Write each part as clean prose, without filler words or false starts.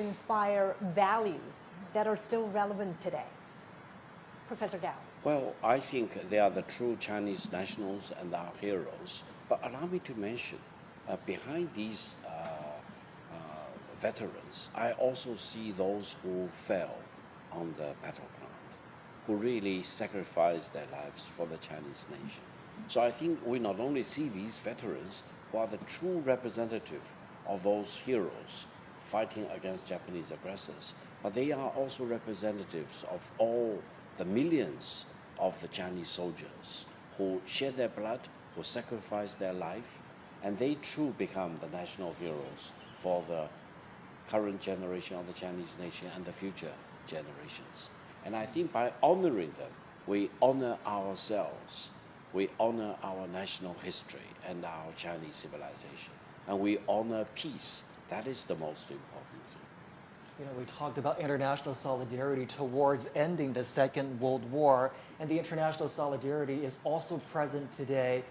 inspire values that are still relevant today? Professor Gao. Well, I think they are the true Chinese nationals and our heroes. But allow me to mention, behind these veterans, I also see those who fell on the battleground, who really sacrificed their lives for the Chinese nation. So I think we not only see these veterans who are the true representative of those heroes fighting against Japanese aggressors, but they are also representatives of all the millions of the Chinese soldiers who shed their blood, who sacrificed their life, and they too become the national heroes for the current generation of the Chinese nation and the future generations. And I think by honoring them, we honor ourselves, we honor our national history and our Chinese civilization, and we honor peace. That is the most important thing. You know, we talked about international solidarity towards ending the Second World War, and the international solidarity is also present today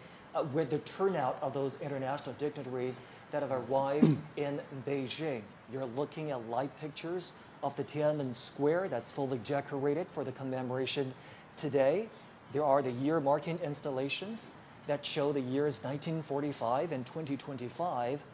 with the turnout of those international dignitaries that have arrived in Beijing. You're looking at live pictures of the Tiananmen Square that's fully decorated for the commemoration today. There are the year-marking installations that show the years 1945 and 2025.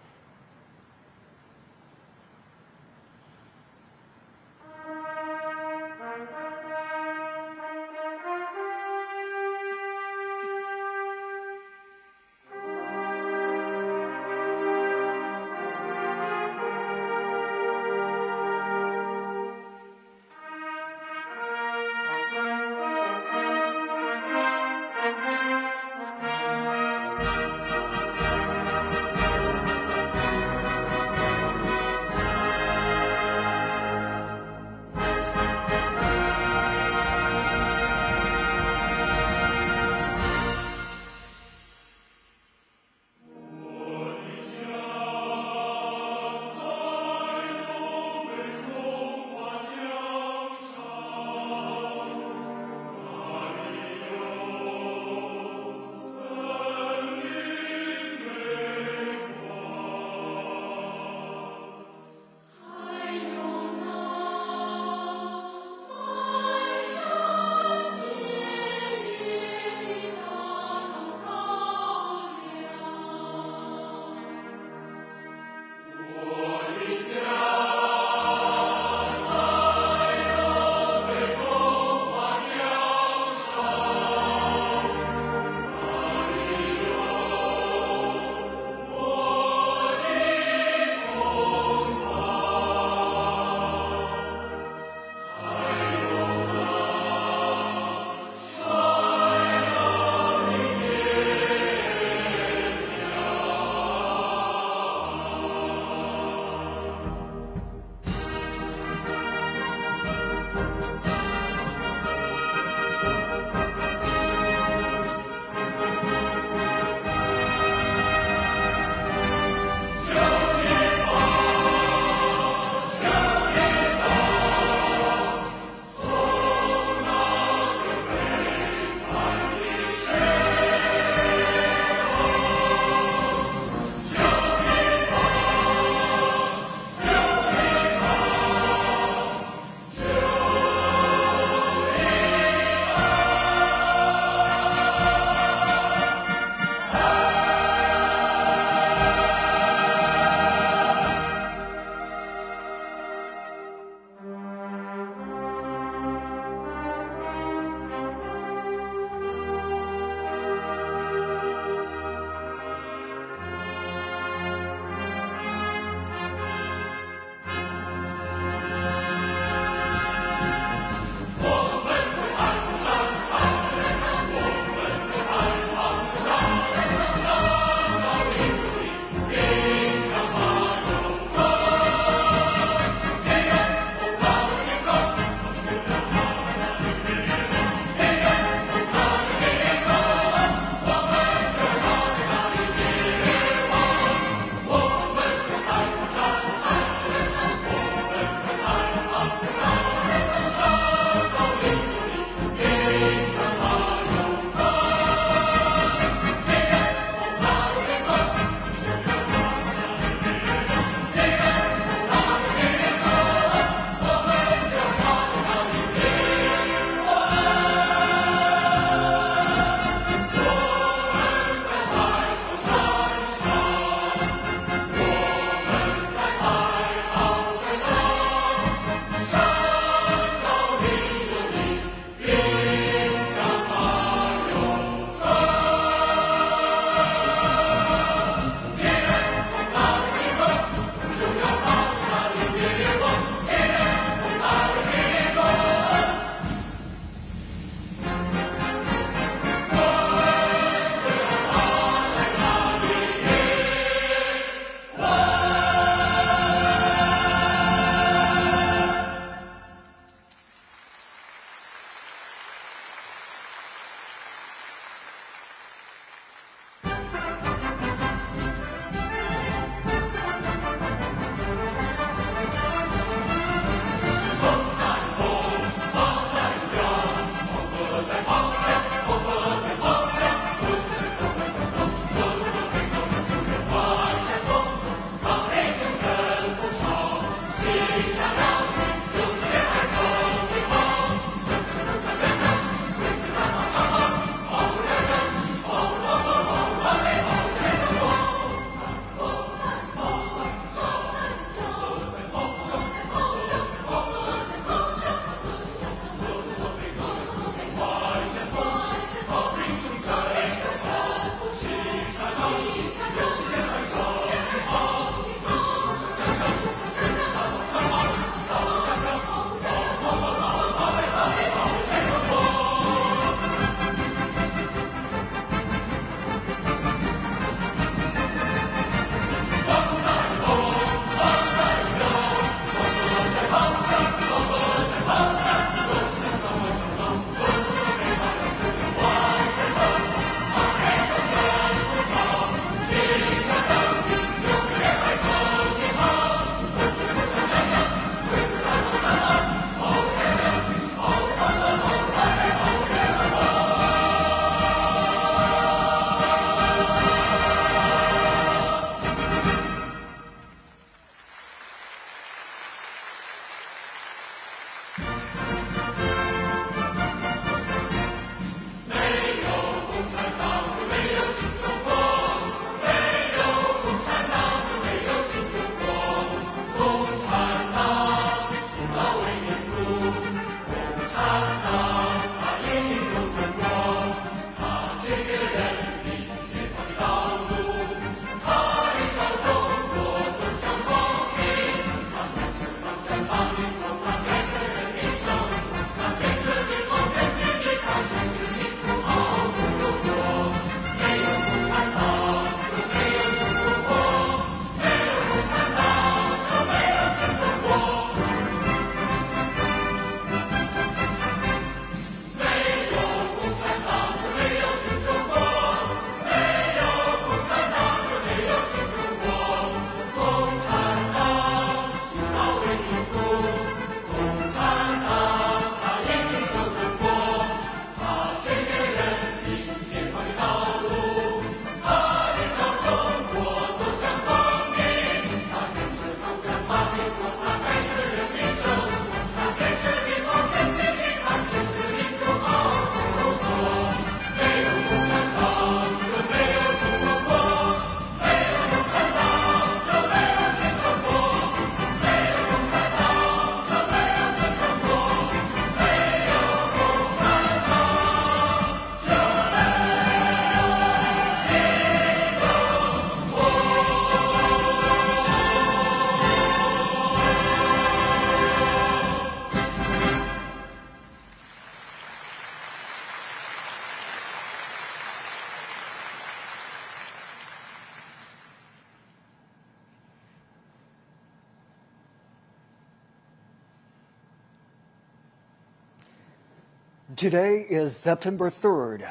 Today is September 3rd.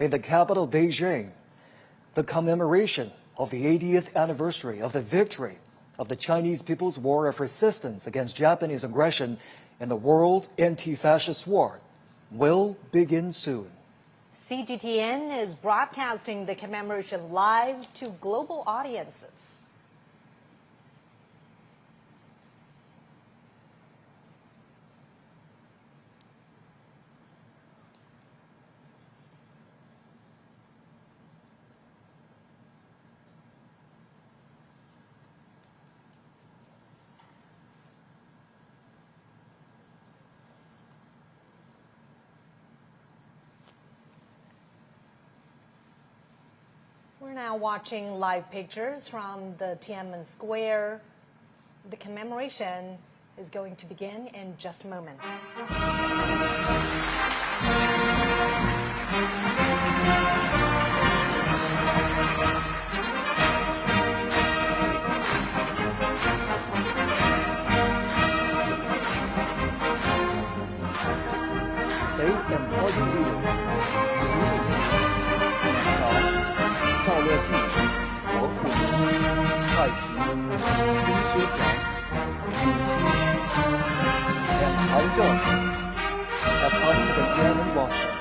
In the capital, Beijing, the commemoration of the 80th anniversary of the victory of the Chinese People's War of Resistance against Japanese aggression in the World Anti-Fascist War will begin soon. CGTN is broadcasting the commemoration live to global audiences. We're now watching live pictures from the Tiananmen Square. The commemoration is going to begin in just a moment. State and party leaders Xi Jinping, Li Qiang, 赵乐际、罗沪宁、蔡奇、丁薛祥、李希and Han Zheng have come to the Tiananmen rostrum.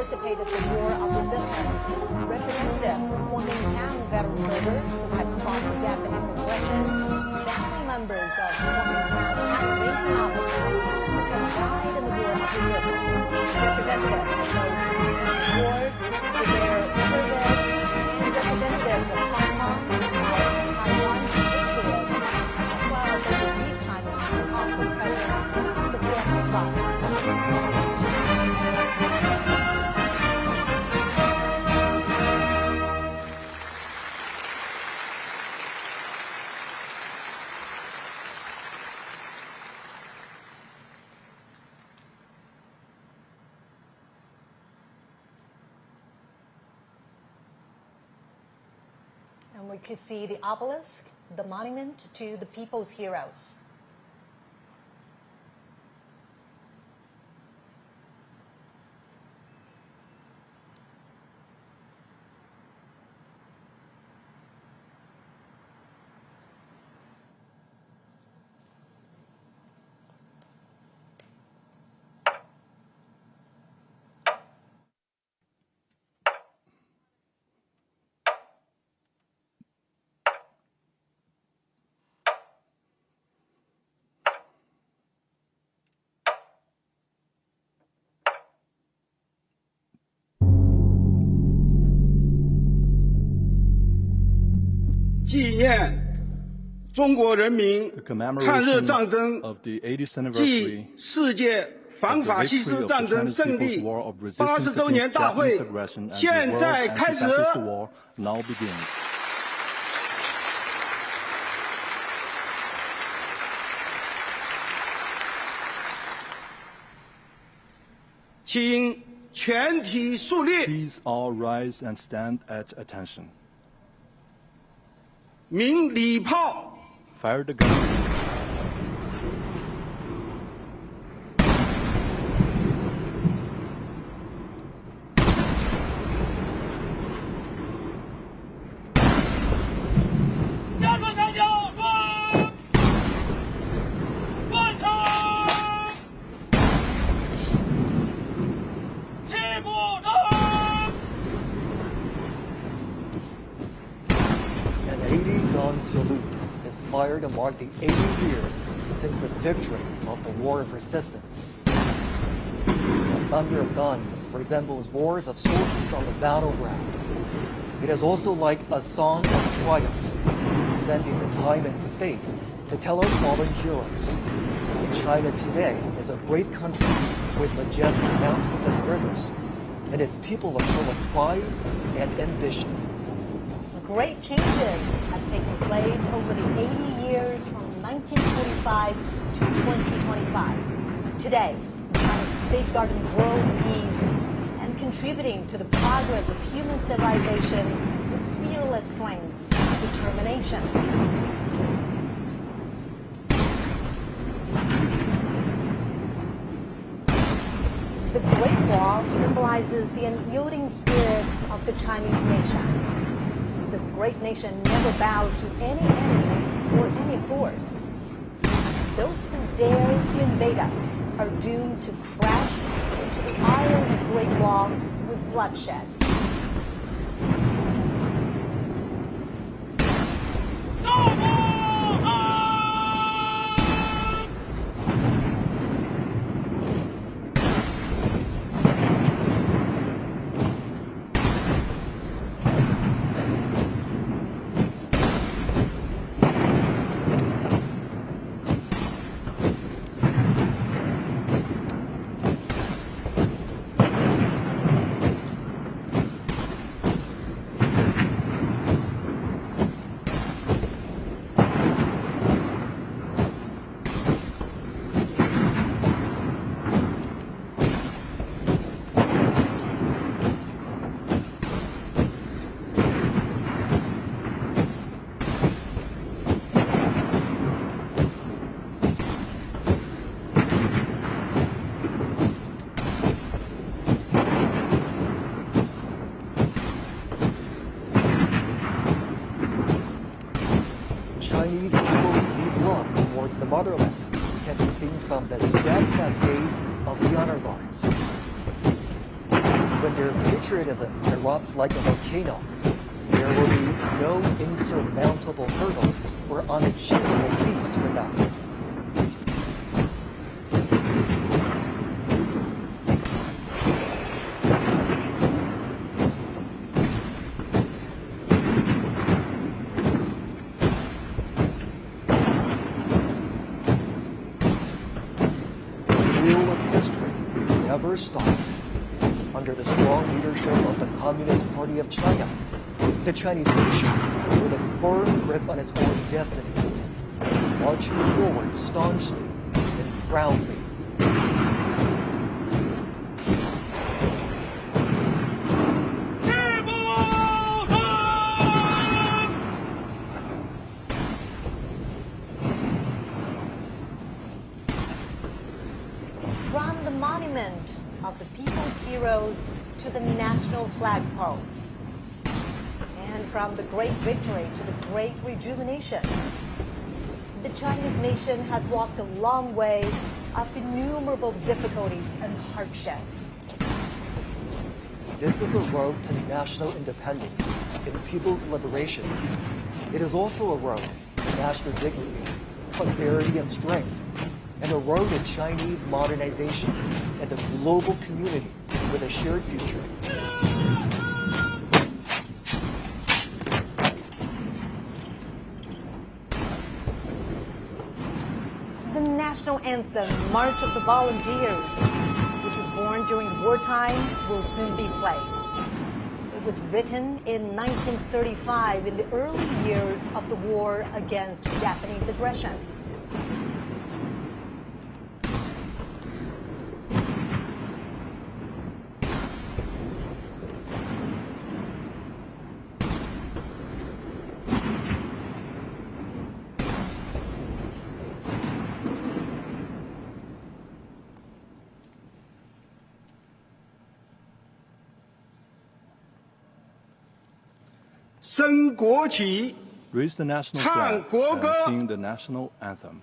anticipated the war of resistance, representatives of Kuomintang veteran soldiers who had fought the Japanese aggression, family members of Kuomintang high-ranking officers who had died in the war of resistance, representatives of those who received wars for their service, and representatives of Hong Kong, Taiwan, patriots, as well as overseas Chinese were also present on the Tiananmen crossroads. And we could see the obelisk, the monument to the people's heroes. The commemoration of the 80th anniversary of the victory of the Chinese People's War of Resistance against Japanese aggression and the World Anti-Fascist War now begins. Please all rise and stand at attention. Fire the gun. An 80-gun salute is fired to mark the 80 years since the victory of the War of Resistance. The thunder of guns resembles roars of soldiers on the battleground. It is also like a song of triumph, sending the time and space to tell our fallen heroes. China today is a great country with majestic mountains and rivers, and its people are full of pride and ambition. Great changes have taken place over the 80 years from 1945 to 2025. Today, China is safeguarding world peace and contributing to the progress of human civilization with fearless strength and determination. The Great Wall symbolizes the unyielding spirit of the Chinese nation. This great nation never bows to any enemy or any force. Those who dare to invade us are doomed to crash into the iron Great Wall with bloodshed. Chinese people's deep love towards the motherland can be seen from the steadfast gaze of the honor guards. when their patriotism erupts like a volcano, there will be no insurmountable hurdles or unachievable feats for them. The wheel of history never stops. Under the strong leadership of the Communist Party of China, the Chinese nation, with a firm grip on its own destiny, is marching forward staunchly and proudly. From the monument of the people's heroes to the national flagpole, and from the great victory to the great rejuvenation, the Chinese nation has walked a long way of innumerable difficulties and hardships. This is a road to national independence and people's liberation. It is also a road to national dignity, prosperity, and strength, and a road to Chinese modernization and a global community with a shared future. The national anthem, March of the Volunteers, which was born during wartime, will soon be played. It was written in 1935 in the early years of the war against Japanese aggression. Raise the national flag and sing the national anthem.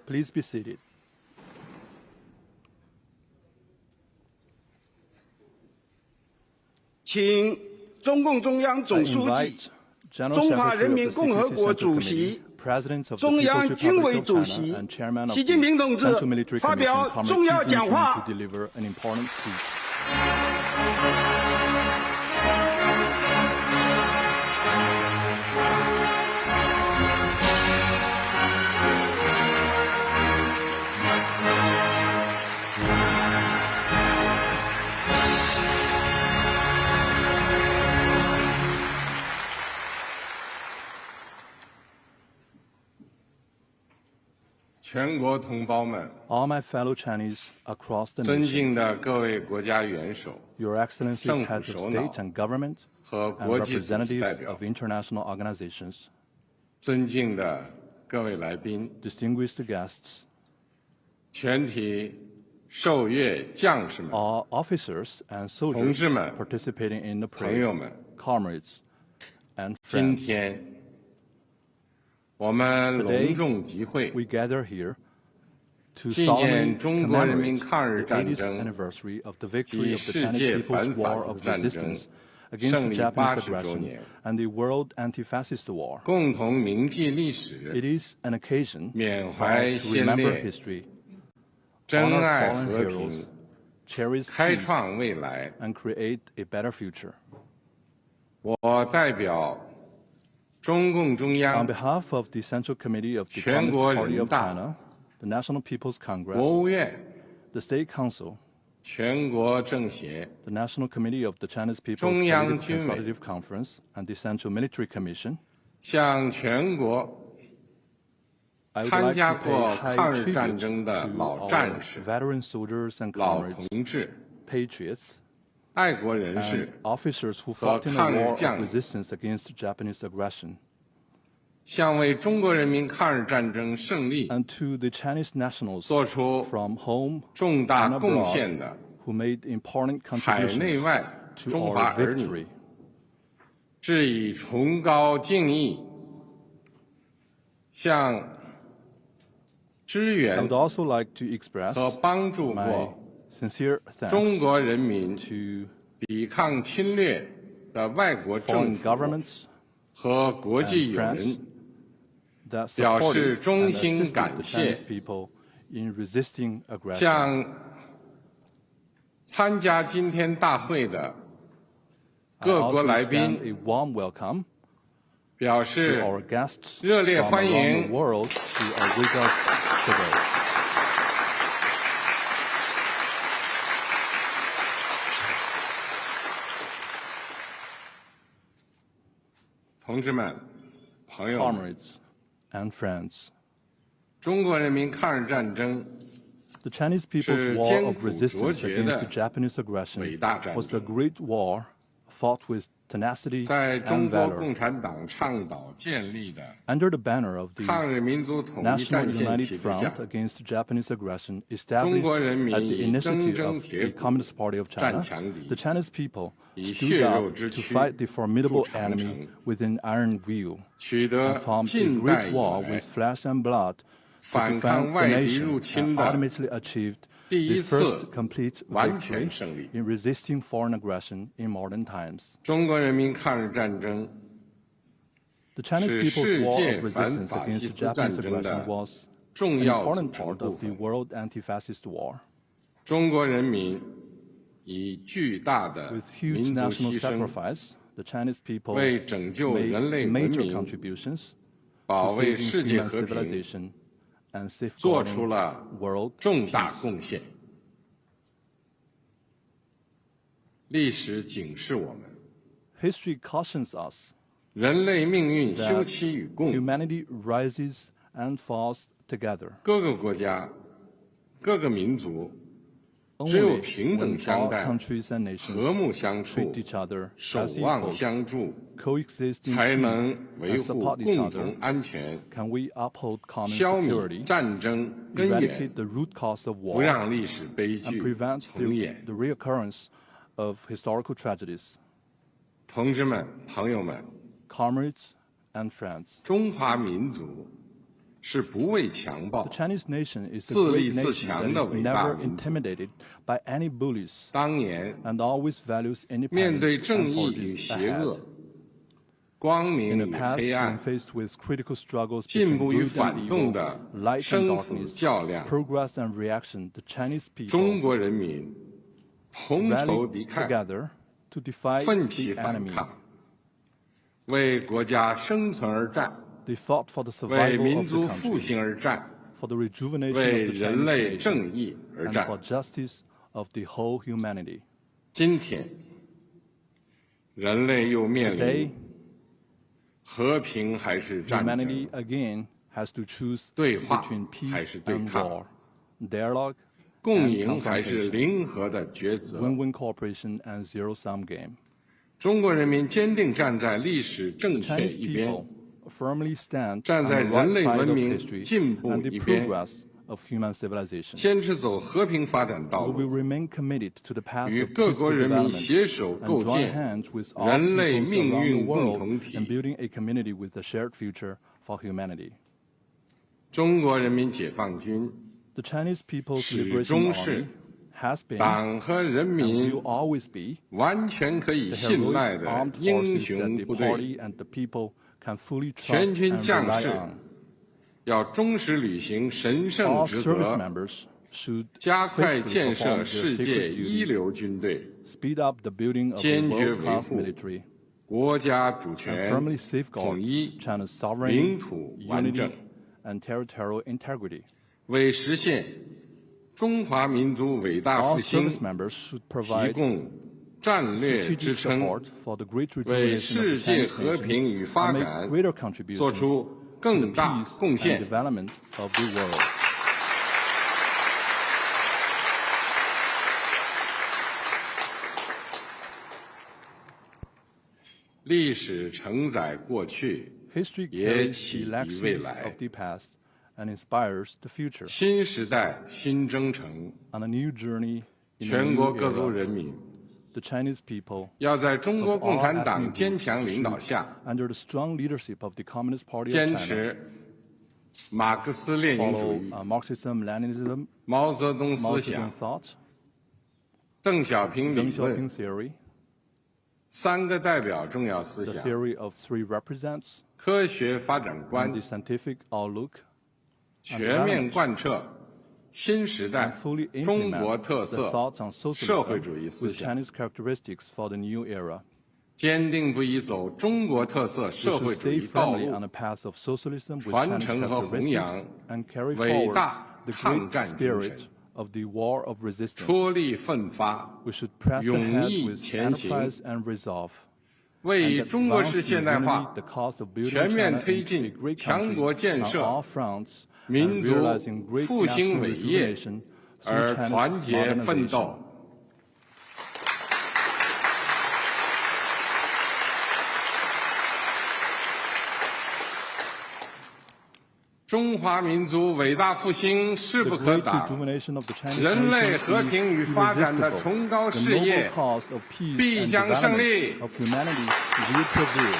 Please be seated. I invite General Secretary of the 62nd Committee, President of the People's Republic of China, and Chairman of the Central Military Commission, Comrade Xi Jinping, to deliver an important speech. 全国同胞们， All my fellow Chinese across the 尊 nation, 敬的各位国家元首 Your Excellencies, 政府 heads of 首脑 state and government, 和 and 国际组织代 representatives 表 of， international organizations, 尊敬的各位来宾， distinguished guests, 全体受阅将士们， all officers and soldiers 同志们， participating in the 朋友 parade, 们， comrades, and 今 friends. 天我们 Today, 隆重集会， we gather here to 纪 solemnly 念中国人民 commemorate 抗日 the 战 80th 争 anniversary of the victory of the 及世界 Chinese People's 反法 War 西 of 斯战争 resistance against 胜 the 利 Japanese 80周 aggression 年， and the World Anti-Fascist War. 共同铭记历史， It is an occasion 缅 for 怀 us to 先 remember 烈， history, 珍 honor 爱 fallen 和 heroes, 平， cherish 开 peace, 创未来。 and create a better future. 我代表中共中 On 央、 behalf of the Central Committee of the 全 Communist 国 Party 人 of 大、 China, the National People's 国 Congress, 务院、 the State Council, 全国政协、 the National Committee of the Chinese People's 中央 Political 军委 Consultative Conference, and the Central Military Commission, 向全国 I would 参 like 加 to 过 pay high 抗日战 tribute 争的 to 老 our 战士、 veteran soldiers and 老 comrades, 同志、 patriots, 爱国人士 and officers who fought in the 和抗日 war of 将领 resistance against Japanese aggression, 向为中国人民抗日战争胜利 and to the Chinese nationals 做出 from home 重大 and 贡 abroad 献的 who made important 海内 contributions 外 to 中华 our 儿女 victory. 致以崇高敬意，向支 I 援 would also like to express 和帮助 my 过 sincere 中 thanks 国人民 to 抵抗侵略的外国政 foreign 府 governments 和国际 and 友 friends 人， that 表示 supported 衷 and 心 assisted 感 the 谢 Chinese people in resisting aggression. 向参加今天大会的 I 各国 also 来 extend 宾 a warm welcome 表 to 示 our guests 热烈 from 欢 around 迎 the world who are with us today. 同志们、朋友们， Comrades and friends, 中国人民抗日战争 the Chinese people's 是 war 艰 of 苦卓 resistance 绝 against 的 the Japanese aggression 伟大战 was the 争， great war fought with tenacity 在中 and 国 valor 共产党倡导建立的 under the banner of the 抗日民族统一 National 战线 United 旗帜 Front 下， against Japanese aggression 中 established 国人民 at the 以铮 initiative 铮 of 铁 the 骨 Communist Party of 战 China, 强敌， the Chinese people 以 stood 血 up 肉之 to 躯 fight the formidable 筑长 enemy 城， within iron will 取 and 得 formed a 近代 great 以 war 来 with flesh and blood to 反 defend 抗 the 外敌 nation 入侵 and 的 ultimately achieved 第 the 一次 first complete 完 victory 全胜利。 in resisting foreign aggression in modern times. 中国人民抗日战争 The Chinese 是 people's 世 war 界 of 反 resistance 法西 against 斯 the 战 Japanese 争 aggression 的 was 重 an 要组 important 成 part 部 of the 分。 world anti-fascist war. 中国人民以巨大的 With huge 民族 national 牺牲， sacrifice, the Chinese people 为拯救 made 人类文 major 明、 contributions 保 to 卫 saving 世界 human 和平 civilization and 做出 safeguarding 了 world 重大 peace. 贡献。历史警示我们， History cautions us 人类命运 that 休戚与共， humanity rises and falls together. 各个国家、各个民族只有 Only 平等 when 相 all 待、 countries and 和 nations 睦相处 treat、each other 守 as 望 equals, 相助， coexist in 才能 peace 维 and 护 support each 共 other, 同安全， can we uphold common 消弭 security, 战争根源 eradicate，the root cause of 不 war, 让历史悲 and 剧 prevent 重演。 the reoccurrence of historical tragedies. 同志们、朋友们， Comrades and friends, 中华民族是不畏强暴 the，Chinese nation is the 自立 great 自 nation 强 that 的 is 伟大 never 民族。 intimidated by any bullies 当年 and always values 面对 independence 正 and 义与 forges 邪 ahead. 恶、光 In 明 the 与 past, 黑 when 暗、 faced with critical struggles 进 between 步与 good and 反动 evil, 的 light and 生死 darkness, 较量， progress and reaction, the Chinese 中 people 国人民同仇敌 rallied 忾， together to defy 奋起 the 反 enemy. 抗，为国家生存而战， They fought for the 为 survival 民 of 族 the 复 country, 兴而战， for the rejuvenation 为 of the 人 Chinese 类 nation, 正义而 and 战。 for justice of the whole humanity. 今天，人类又面 Today, 临和平还是战争 humanity again has to choose 对话 between 还 peace 是对 and 抗 war, dialogue 共 and 赢还是 confrontation, 零和的抉择。 win-win cooperation and zero-sum game. 中国人民坚定站在历史正确 Chinese 一边， people firmly stand 站 on 在 the 人 right 类 side 文 of 明 history 进步 and the 一边， progress of human civilization. 坚持走和平发展道 We 路， will remain committed to the path 与 of 各国 peaceful 人民 development 携手 and 构 join 建 hands with all 人类 peoples 命 around 运 the 共 world 同 and 体。 building a community with a shared future for humanity. 中国人民解放军 The Chinese People's 始 Liberation 终是 Army has been 党和人 and 民 will always be 完全可以 the 信赖 heroic 的 armed 英 forces that 雄 the 部队， party and the people can fully 全 trust 军 and 将 rely 士 on. 要忠实履行神圣 All 职 service 责， members should 加快 faithfully 建设 perform 世 their 界 sacred 一 duties, 流军队， speed up the building of a 坚决维 world-class 护 military, 国家主 and 权 firmly 统 safeguard 一 China's 领 sovereignty, 土完整， unity, and territorial integrity. 为实现中华民族伟大 All 复兴 service members should 提 provide 供战略支 strategic 撑， support for the great 为 rejuvenation of the 世界 Chinese 和平 nation 与发 and make 展 greater 做 contributions 出 to the 更大 peace 贡 and 献。 development of the world. 历史承载过去， History 也 carries 启 the 迪未 legacy 来 of。the past and inspires the future. 新时代新征程， On a new journey in a 全 new 国各族 era, 人民 the Chinese people 要在中国 of 共 all 产 ethnic 党坚 groups 强领导 should, 下， under the strong leadership of the Communist Party of 坚 China, 持马克思列宁主 follow 义、 Marxism, Leninism, 毛泽东 Mao 思想 Zedong、thought, 邓小平理 Deng 论 Xiaoping theory, 三个代表重要思 the 想、 theory of three represents, 科学发展观 and the scientific outlook, 全面贯彻新时代 and fully 中国 implement 特 the 色 thoughts on 社会 socialism 主义思 with 想， Chinese characteristics for the new era. 坚定不移走中国特色 We 社 should 会主 stay 义道 firmly 路 on，the path of socialism with 传 Chinese 承和弘扬 characteristics and carry 伟 forward 大 the 抗 great 战精 spirit 神， of the war of resistance. 出力奋发， We should press 勇 ahead 毅 with 前行， enterprise and resolve. 为 and 中国 advance 式 the 现代 unity, 化 the cause of building 全面 China 推 into a 进 great 强国 country 建 on 设 all fronts 民 and 族 realizing great 复兴 national 伟业 rejuvenation 而 through 团 China's 结奋 modernization. 斗。中华民族伟大复兴势 The 不可 great 挡， rejuvenation of the Chinese 人类 nation 和平与 is 发展的 irresistible. 崇高 The 事 noble 业 cause of peace 必 and 将胜利 development。of humanity will prevail.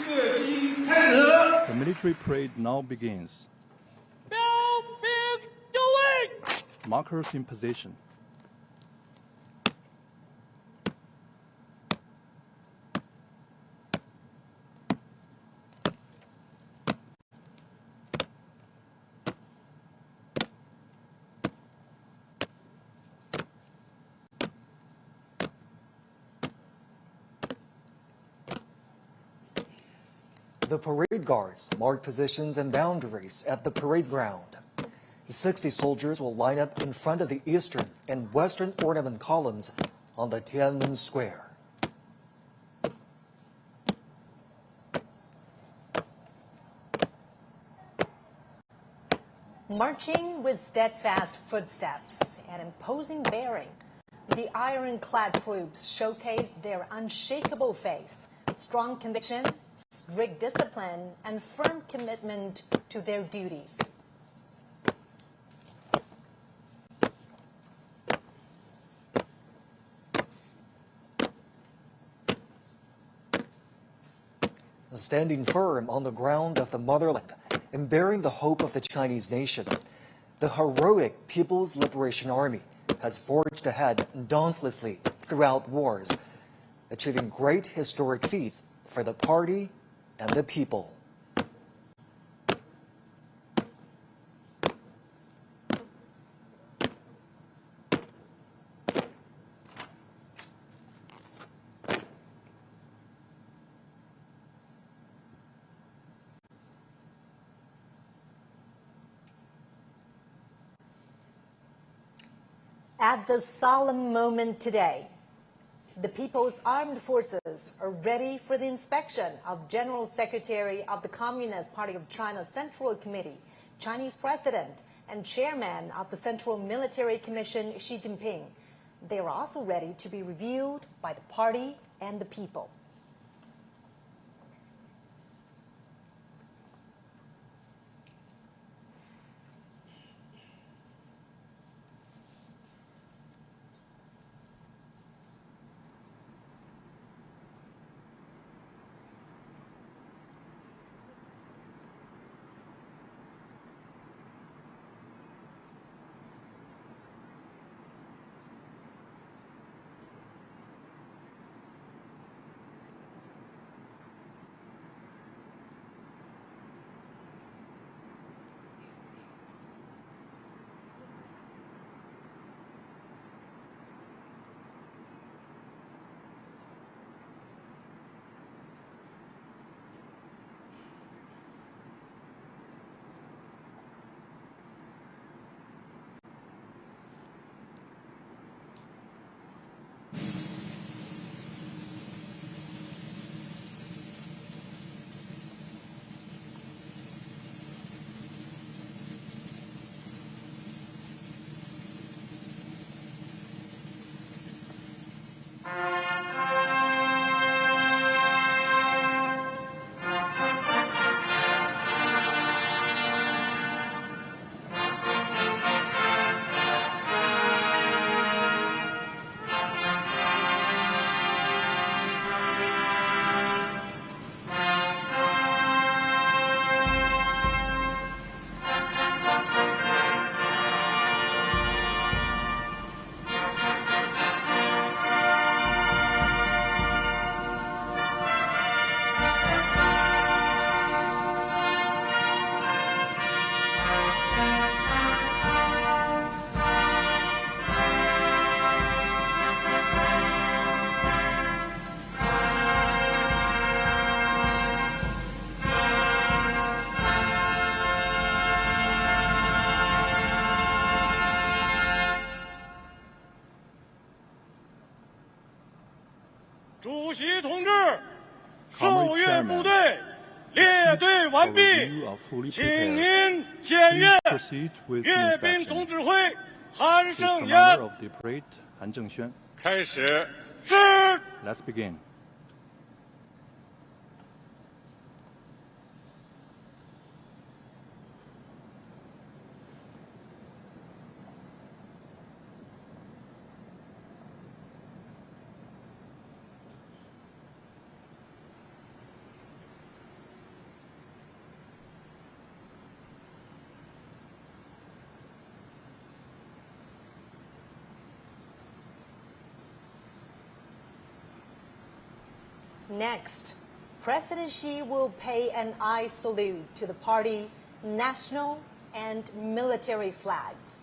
阅兵开始。The military parade now begins. Markers in position. The parade guards mark positions and boundaries at the parade ground. 60 soldiers will line up in front of the eastern and western ornament columns on the Tiananmen Square. Marching with steadfast footsteps and imposing bearing, the ironclad troops showcase their unshakable faith, strong conviction, strict discipline, and firm commitment to their duties. Standing firm on the ground of the motherland and bearing the hope of the Chinese nation, the heroic People's Liberation Army has forged ahead dauntlessly throughout wars, achieving great historic feats for the party and the people. At this solemn moment today, the People's Armed Forces are ready for the inspection of General Secretary of the Communist Party of China Central Committee, Chinese President, and Chairman of the Central Military Commission, Xi Jinping. They are also ready to be reviewed by the party and the people. 主席同志，受阅部队列队完毕，请您检阅阅兵总指挥韩胜言。开始。是。Let's begin. Next, President Xi will pay an eye salute to the party national and military flags.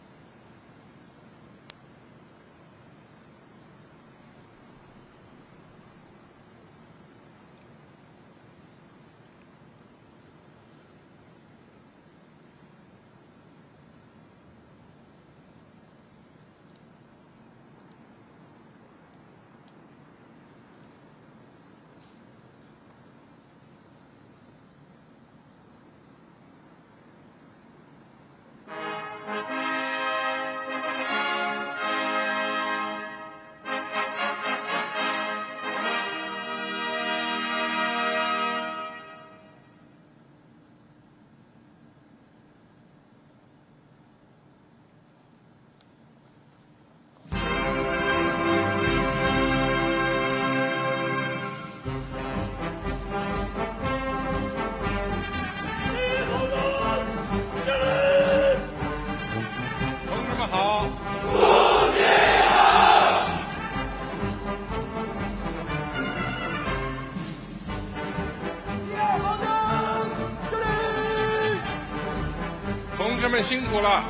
同志们辛苦了！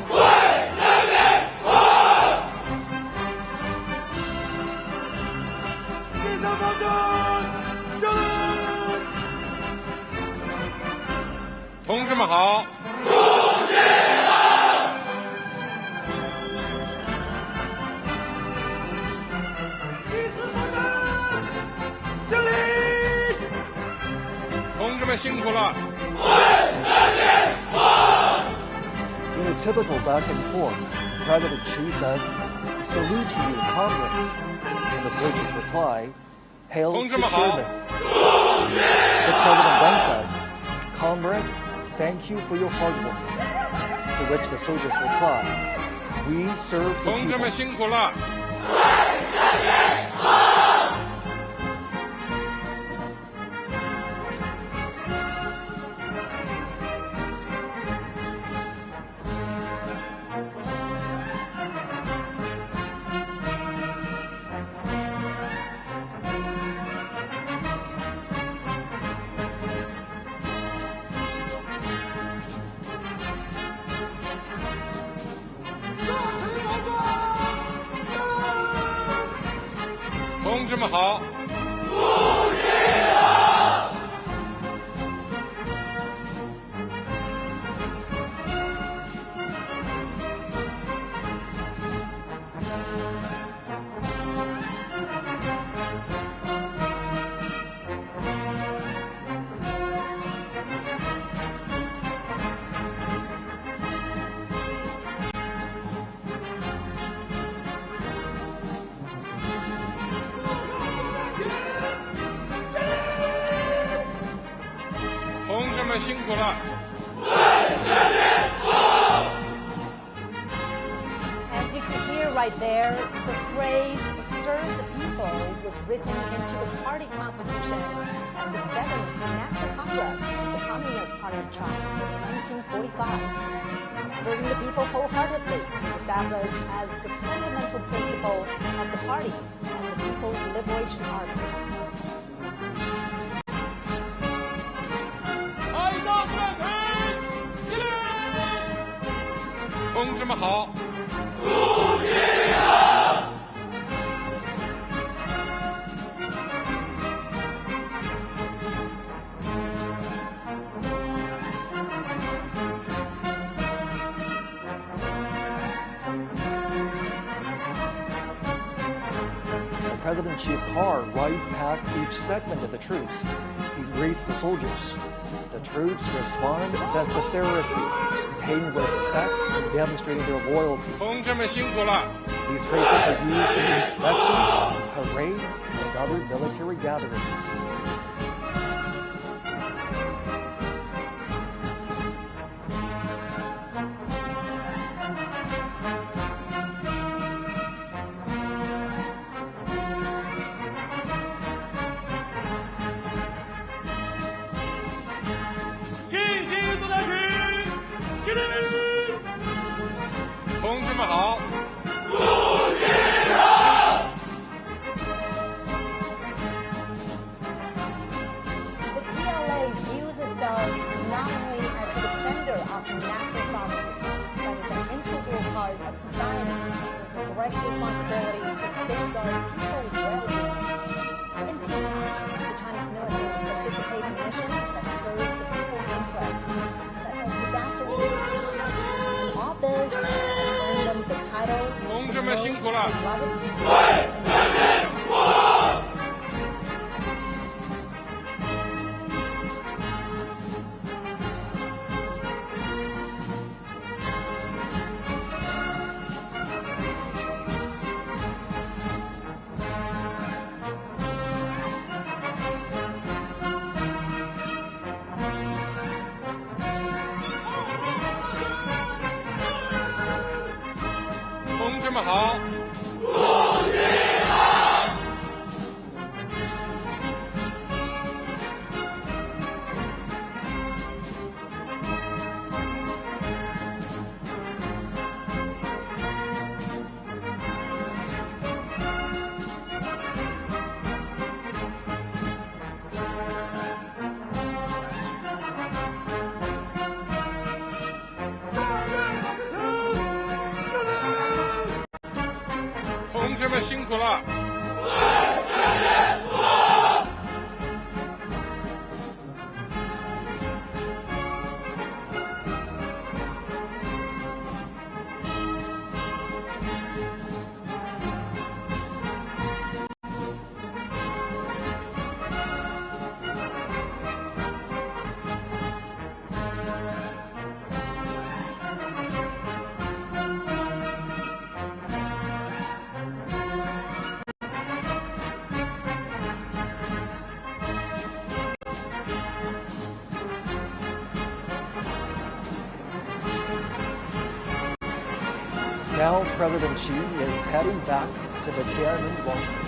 为人民服务！地上方针，敬礼！同志们好！主席好！第四方针，敬礼！同志们辛苦了！为人民服务！ In a typical back and forth, President Xi says, "Salute to you, comrades." And the soldiers reply, "Hail to chairman." The president then says, "Comrades, thank you for your hard work." To which the soldiers reply, "We serve the 同志们 people." 辛苦了！ 同志们好！主席好！ 同志们辛苦了！ As you can hear right there, the phrase "serve the people" was written into the party constitution at the 7th National Congress of the Communist Party of China in 1945. Serving the people wholeheartedly is established as the fundamental principle of the party and the People's Liberation Army. 开张战锤，敬礼！同志们好！ 主席好！ As President Xi's car rides past each segment of the troops. He greets the soldiers. The troops respond vociferously, paying respect and demonstrating their loyalty. 同志们辛苦了。 These phrases are used in inspections, parades, and other military gatherings. Responsibility to safeguard people's well-being. In peacetime, the Chinese military participates in missions that serve the people's interests, such as disaster relief. All this has earned them the title of most beloved people in China. 同志们好。 同志们辛苦了。 Now President Xi is heading back to the Tiananmen Wall Street.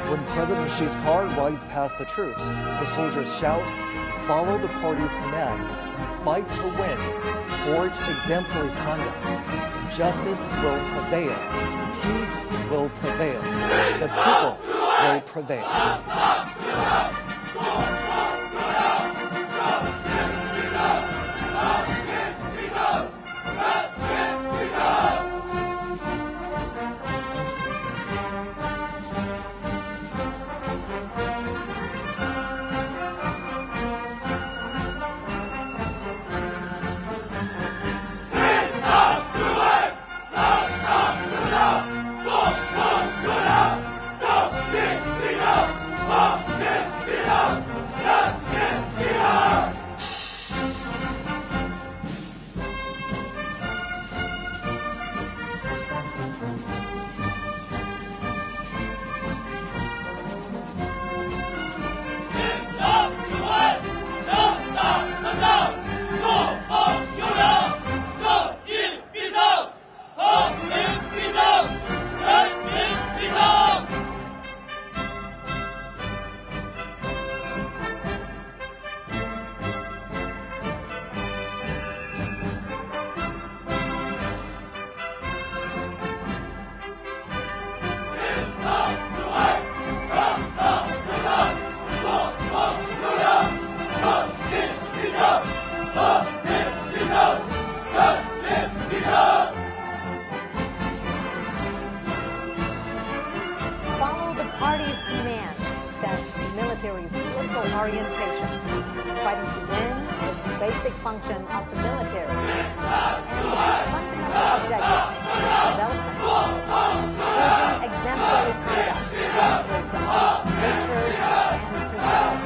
When President Xi's car rides past the troops, the soldiers shout, "Follow the party's command, fight to win, forge exemplary conduct. Justice will prevail, peace will prevail, the people will prevail." Yeah! orientation. Fighting to win is the basic function of the military, and the fundamental objective is development. Urging exemplary conduct demonstrates the army's nature and preserve.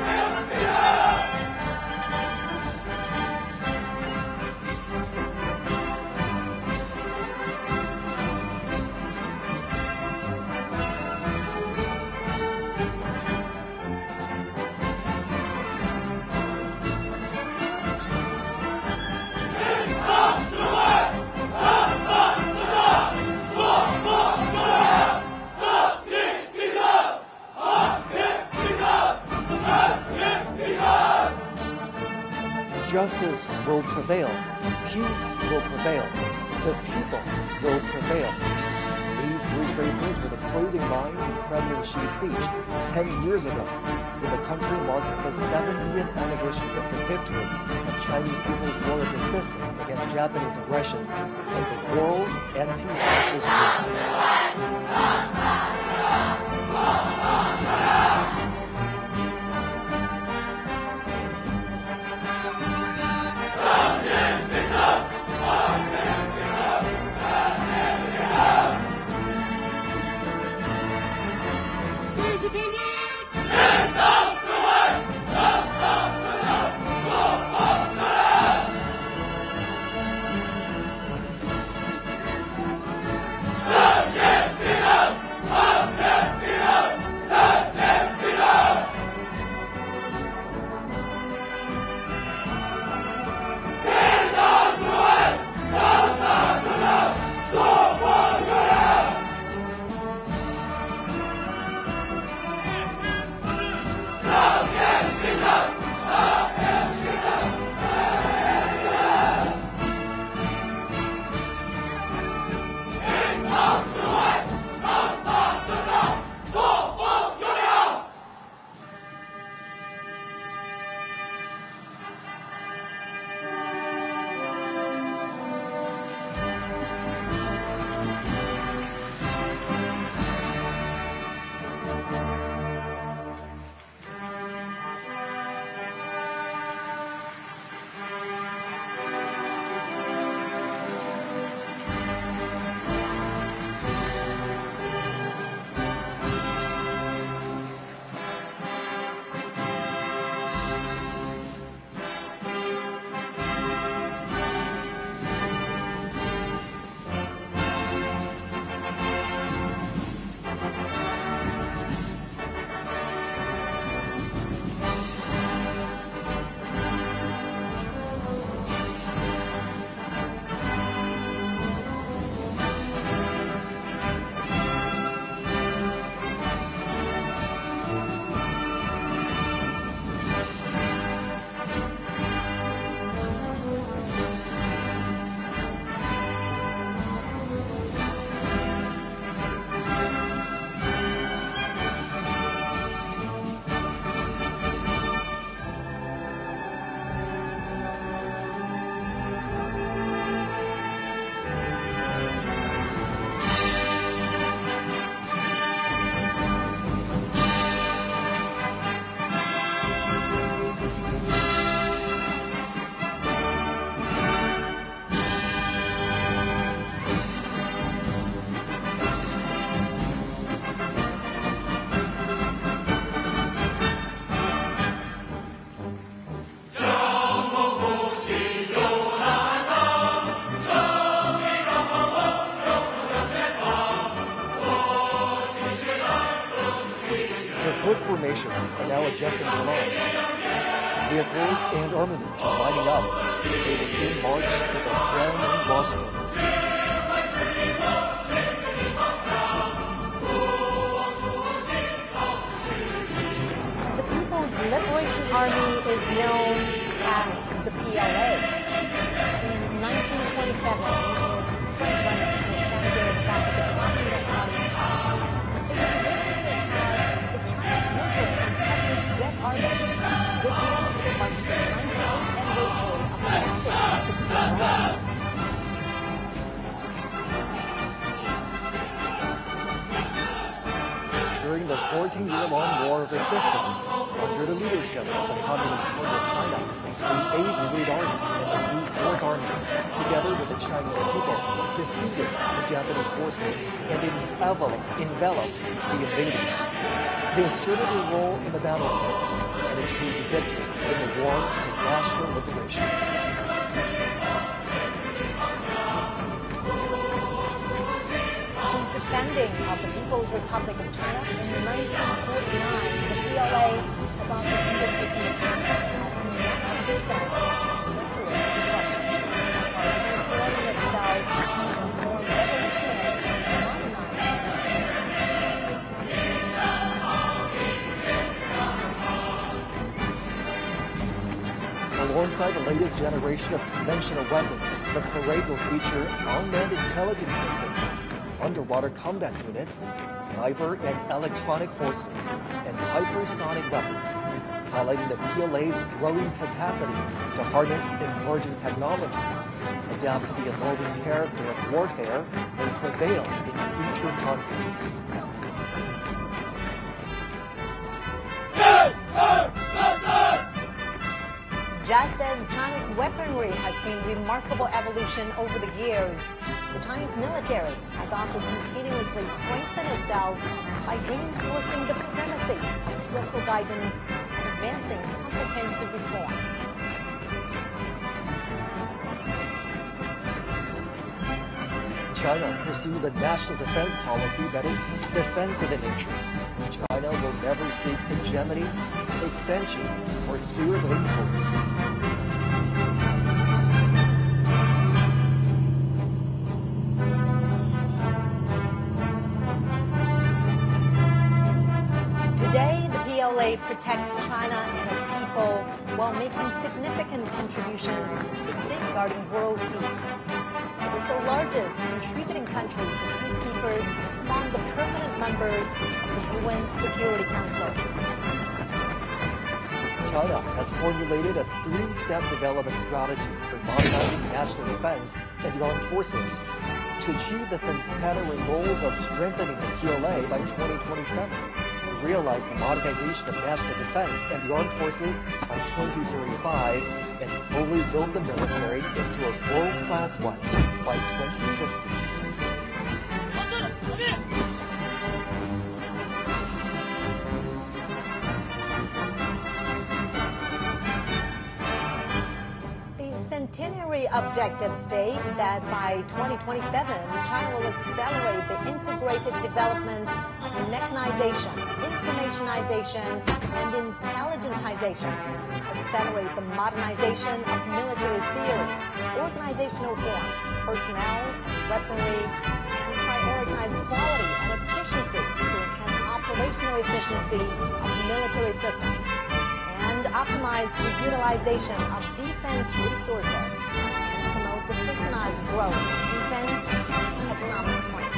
Justice will prevail. Peace will prevail. The people will prevail. These three phrases were the closing lines in President Xi's speech 10 years ago, when the country marked the 70th anniversary of the victory of Chinese people's war of resistance against Japanese aggression and the World Anti-Fascist Movement. Foot formations are now adjusting their lines. Vehicles and armaments are lining up. They will soon march to the Tiananmen Rostrum. The People's Liberation Army is known as the PLA. In 1927, its frontrunners were founded by the Communist Party of China. It was originally as the Chinese Workers' and Peasants Red Army. This year marks the 98th anniversary of the founding of the PLA. During the 14-year-long war China's assistance, under the leadership of the Communist Party of China, the 8th Red Army and the new 4th Army, together with the Chinese people, defeated the Japanese forces and enveloped the invaders. They asserted their role in the battlefields and achieved victory in the War of National Liberation. Since the founding of the People's Republic of China in 1949, the PLA has also undertaken the process of national defense, secular construction, while transforming itself into a more revolutionary and modernized Alongside the latest generation of conventional weapons, the parade will feature unmanned intelligence systems, underwater combat units, cyber and electronic forces, and hypersonic weapons, highlighting the PLA's growing capacity to harness emerging technologies, adapt to the evolving character of warfare, and prevail in future conflicts. Just as China's weaponry has seen remarkable evolution over the years, the Chinese military has also continuously strengthened itself by reinforcing the primacy of political guidance and advancing comprehensive reforms. China pursues a national defense policy that is defensive in nature. China will never seek hegemony, expansion, or spheres of influence. Today, the PLA protects China and its people while making significant contributions to safeguarding world peace. It is the largest contributing country for peacekeepers among the permanent members of the UN Security Council. China has formulated a three-step development strategy for modernizing national defense and the armed forces to achieve the centenary goals of strengthening the PLA by 2027, realize the modernization of national defense and the armed forces by 2035, and fully build the military into a world-class one by 2050. Centenary objectives state that by 2027, China will accelerate the integrated development of mechanization, informationization, and intelligentization, accelerate the modernization of military theory, organizational forms, personnel, and weaponry, and prioritize quality and efficiency to enhance operational efficiency of the military system, and optimize the utilization of defense resources and promote the synchronized growth of defense and economic strengths.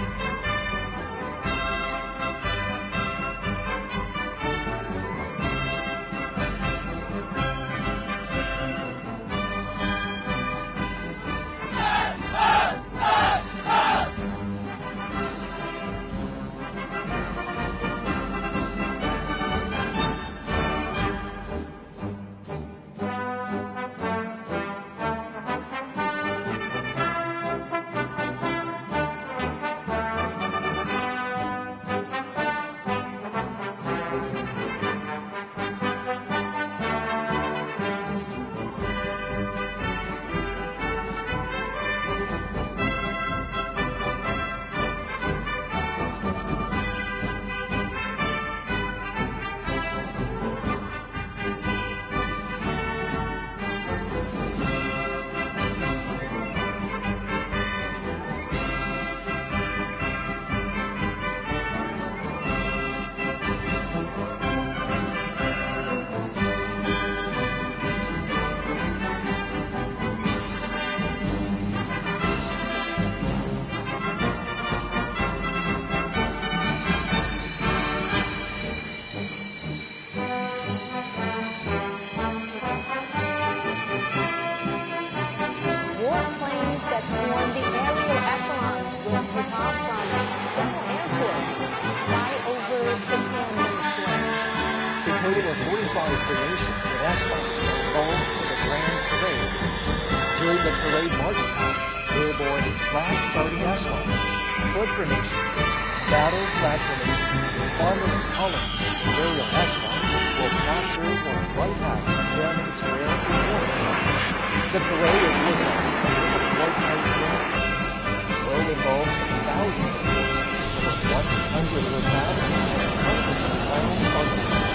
total of 45 formations and echelons are involved in the grand parade. During the parade march past, airborne flag-guarding echelons, foot formations, battle flag formations, armored columns, and aerial echelons will pass through or fly past Tiananmen Square in order. The parade is organized under a wartime command system. It will involve thousands of troops, over 100 were battled, and hundreds of final arguments.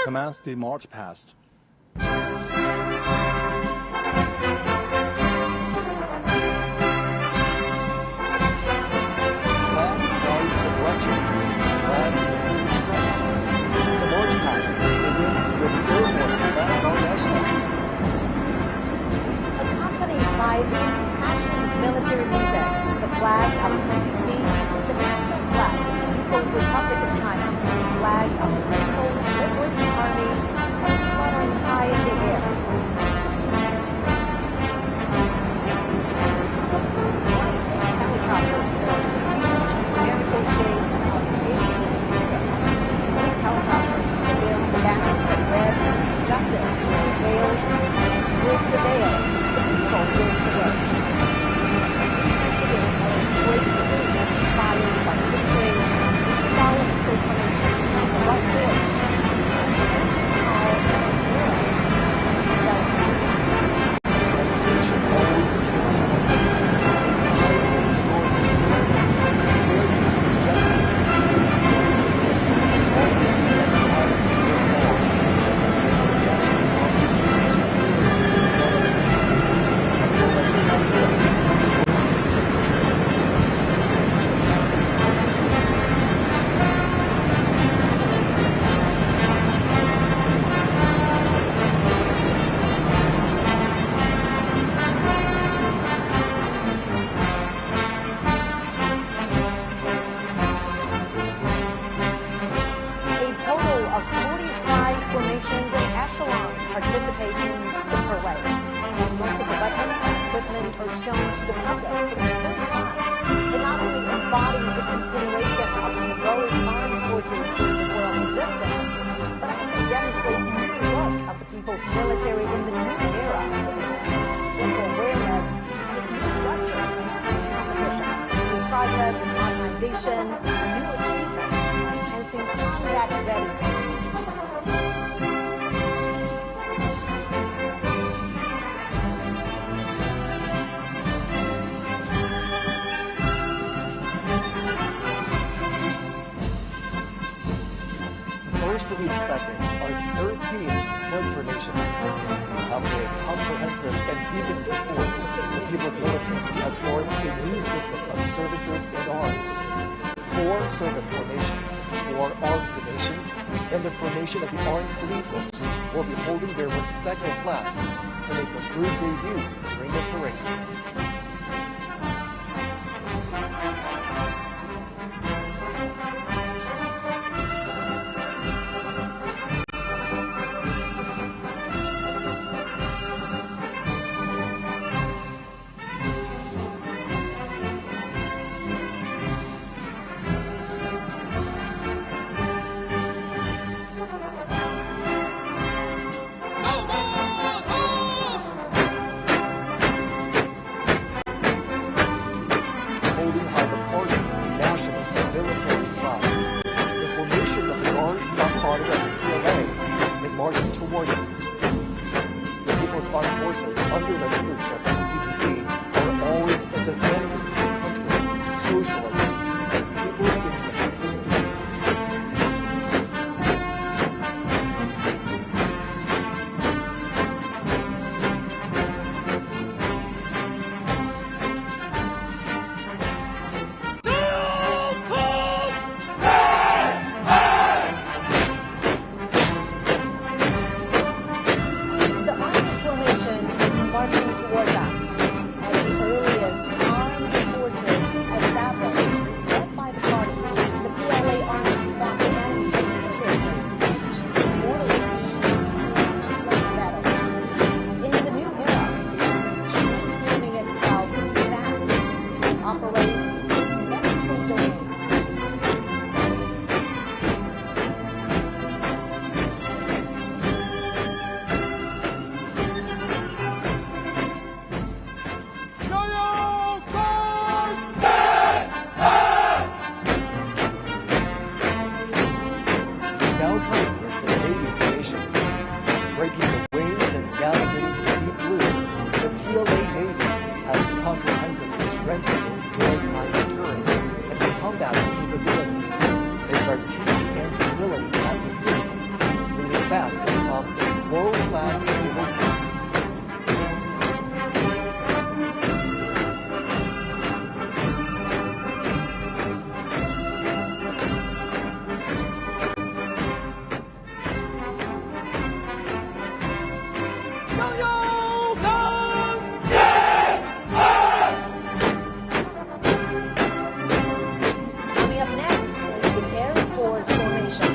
Commence the march past. Flag guides the direction. Flag leads the strength. The march past begins with airborne flag guard echelon. Accompanied by the impassioned military music, the flag of the CPC, the national flag of the People's Republic of China, the flag of the People's Liberation Army are fluttering high in the air. 26 helicopters built huge numerical shapes of 8 and 0. 3 helicopters bearing the banners that read, "Justice will prevail, peace will prevail, the people will prevail." These messages are great truths inspired by history, a solemn proclamation of the right course formations and echelons participate in the parade. Most of the weapons and equipment are shown to the public for the first time. It not only embodies the continuation of the heroic armed forces during the war of resistance, but also demonstrates the new look of the people's military in the new era with enhanced political awareness and its new structure and its composition, new progress and modernization, and new achievements, enhancing combat readiness. First to be inspected are 13 flag formations. After a comprehensive and deepened reform, the people's military has formed a new system of services and arms. 4 service formations, 4 armed formations, and the formation of the armed police force will be holding their respective flags to make a rude debut during the parade. Holding high the party, national, and military flags. The formation of the Armed Party of the PLA is marching toward us. The People's Armed Forces, under the leadership of the CPC, are always the defenders of country, socialism, and people's interests. The army formation is marching toward us as the earliest armed forces established and led by the party. The PLA army fought the enemies fearlessly, achieving mortal defeats through countless battles. In the new era, the army is transforming itself fast to operate in multiple domains. Now coming is the Navy formation. Breaking the waves and navigating to the deep blue, the PLA Navy has comprehensively strengthened its maritime deterrent and combat capabilities to safeguard peace and stability at the sea, moving fast to become a world-class naval force. Coming up next is the Air Force formation.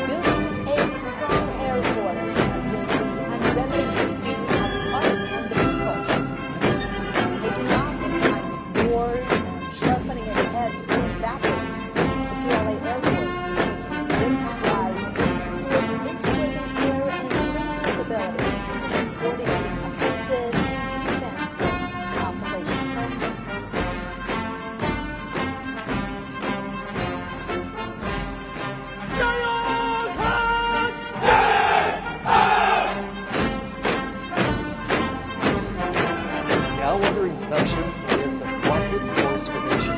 Building a strong Air Force has been the unremitting pursuit of the party and the people. Taking off in times of wars and sharpening its edge through battles, the PLA Air Force is making great strides towards integrating air and space capabilities, coordinating offensive and defensive operations. Now under inspection is the Rocket Force formation.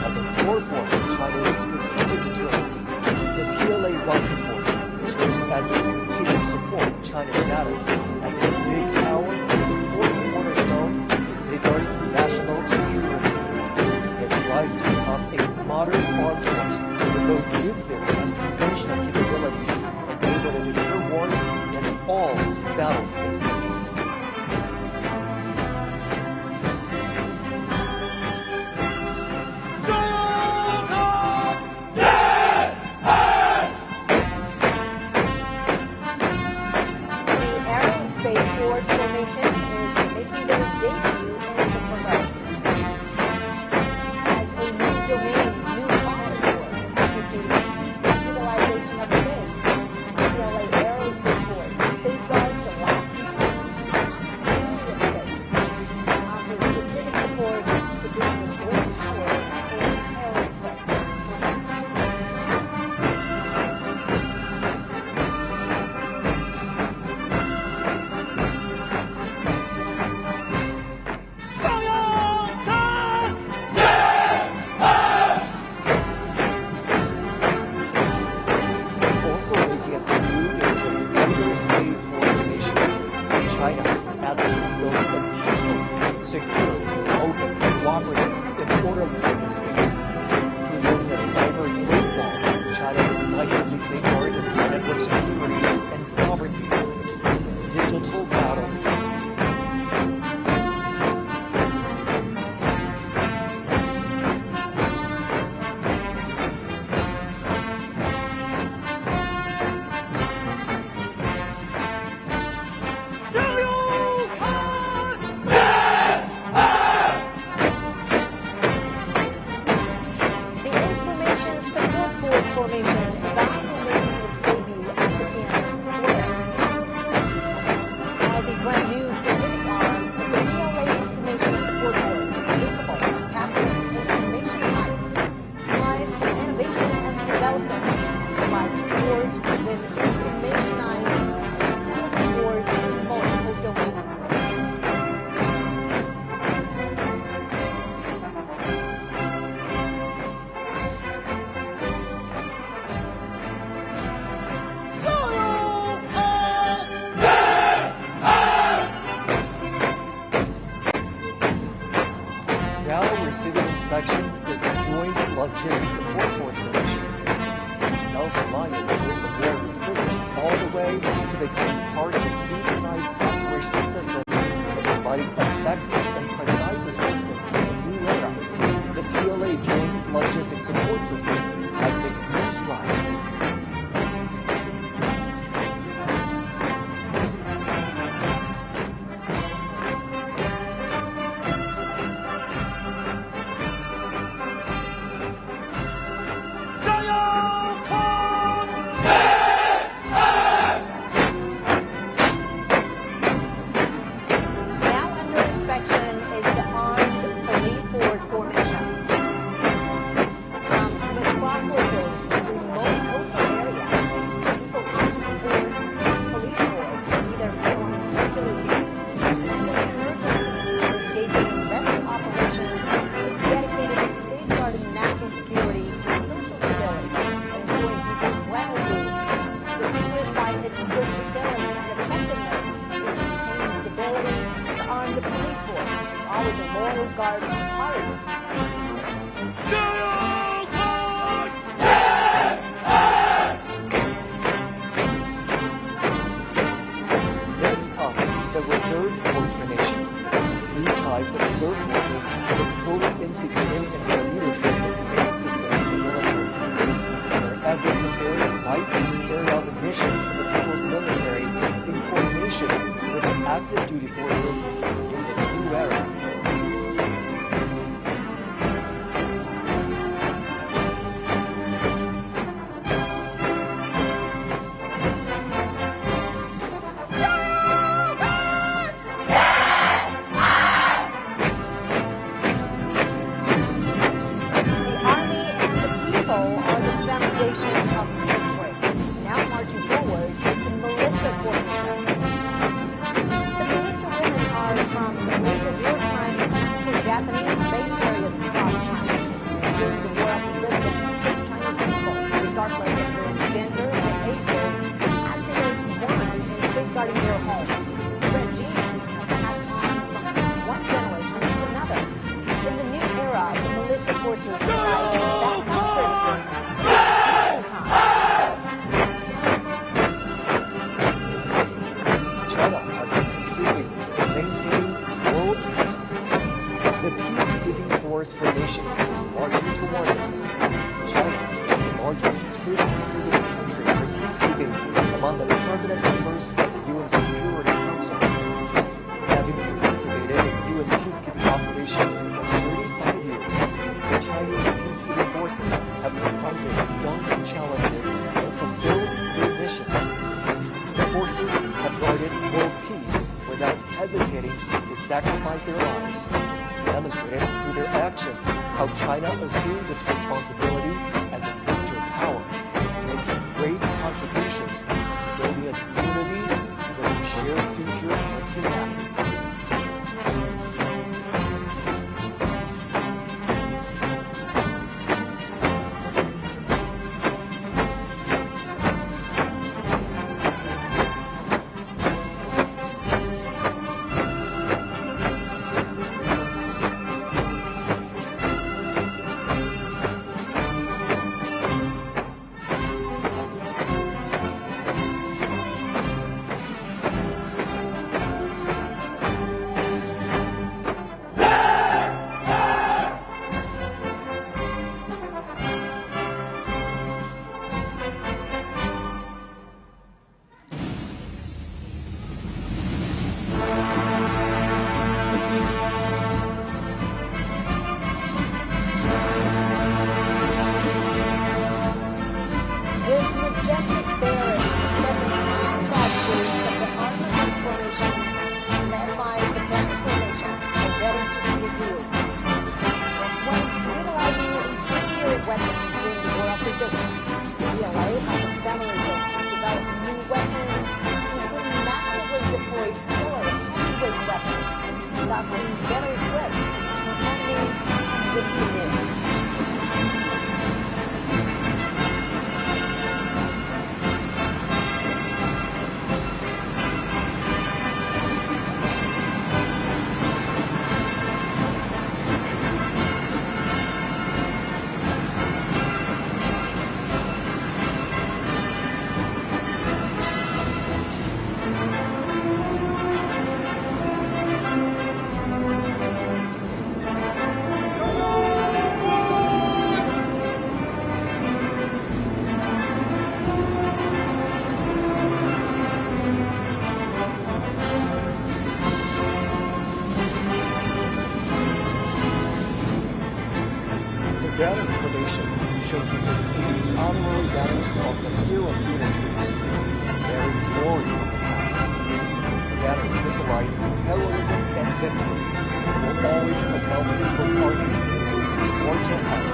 As a core force of China's strategic deterrence, the PLA Rocket Force serves as the strategic support of China's status as a big power and important cornerstone to safeguard national security. Its drive to become a modern armed force with both nuclear and conventional capabilities able to deter wars in all battle spaces. formation is also making its debut at the Tiananmen Square. As a brand new strategic arm, the PLA Information Support Force is capable of capturing information heights, strives for innovation and development, and provides support to the informationized and intelligent wars in multiple domains. Now receiving inspection is the Joint Logistics Support Force Commission. Self-reliance with the war of resistance all the way to becoming part of the synchronized operational systems and providing effective and precise assistance in a new era. The PLA Joint Logistics Support System has made new strides. Now under inspection is the Armed Police Force formation. From metropolises to remote coastal areas, the People's Armed Force Police Force either perform regular duties, handling emergencies, or engaging in rescue operations is dedicated to safeguarding national security and social stability and ensuring people's well-being. Distinguished by its versatility and effectiveness in maintaining stability, the Armed Police Force is always a loyal guard of party and people. Next comes the Reserve Force Formation. New types of reserve forces have been fully integrated into the leadership and command systems of the military. They're ever prepared to fight and carry out the missions of the people's military in coordination with the active duty forces in the new era. The Army and the people are the foundation of victory. Now marching forward is the militia formation. The militia women are from the major wartime counter-Japanese base areas across China. During the war of resistance, Chinese people, regardless of their gender or ages, acted as one in safeguarding their homes. Red genes have passed on from one generation to another. In the new era, the militia forces provide backup services during peaceful time. China has been contributing to maintaining world peace. The peacekeeping force formation is marching towards us. China is the largest troop contributing country for peacekeeping among the permanent members of the UN Security Council. Having participated in UN peacekeeping operations for 35 years, the Chinese peacekeeping forces have confronted daunting challenges and fulfilled their missions. The forces have guarded world peace without hesitating to sacrifice their lives, demonstrated through their action how China assumes its responsibility as a major power, making great contributions to building a community with a shared future for humanity. This majestic bearing is stepping behind flag groups of the armament formations led by the band formation are ready to be revealed. Once utilizing inferior weapons during the War of Resistance, the DLA has accelerated to develop new weapons, including massively deployed killer heavyweight weapons, thus being better equipped to meet enemies and win the war. Banner information showcases 80 honorary banners of the hero unit troops, bearing glory from the past. The banners symbolize heroism and victory, and will always propel the People's Army to forge ahead.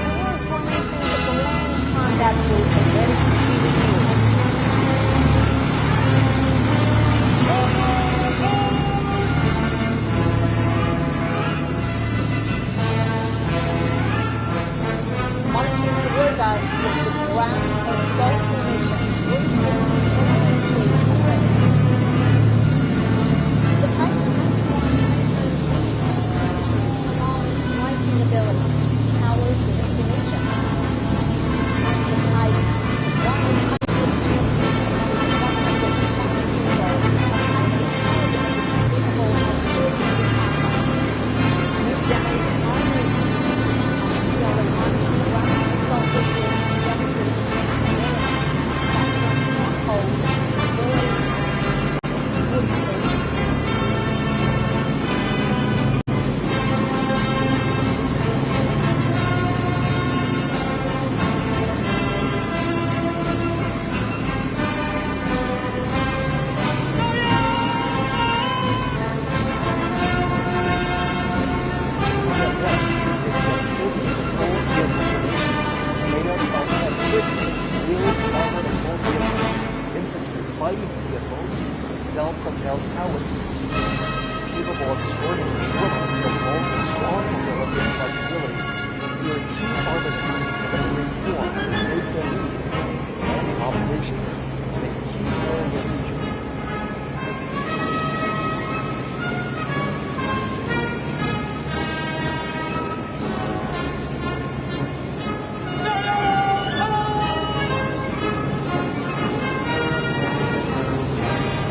Four formations of the land combat group are ready to be revealed. Marching towards us is the ground assault formation, grouped in every shade of red. The type of mentoring Nation maintain features strong striking abilities, powered with information. The type 110 to the 120 vehicle of highly intelligent, capable of coordinated combat. New generation armored vehicles, PLA army ground assault systems demonstrating capability, platform strongholds, ability, and coordination. Coming up next is the amphibious assault vehicle formation, made up of amphibious wheeled armored assault vehicles, infantry fighting vehicles, and self-propelled howitzers. Capable of storming the shoreline for assault with strong mobility and flexibility, they are key armaments for the Marine Corps to take the lead in commanding operations in a key area region.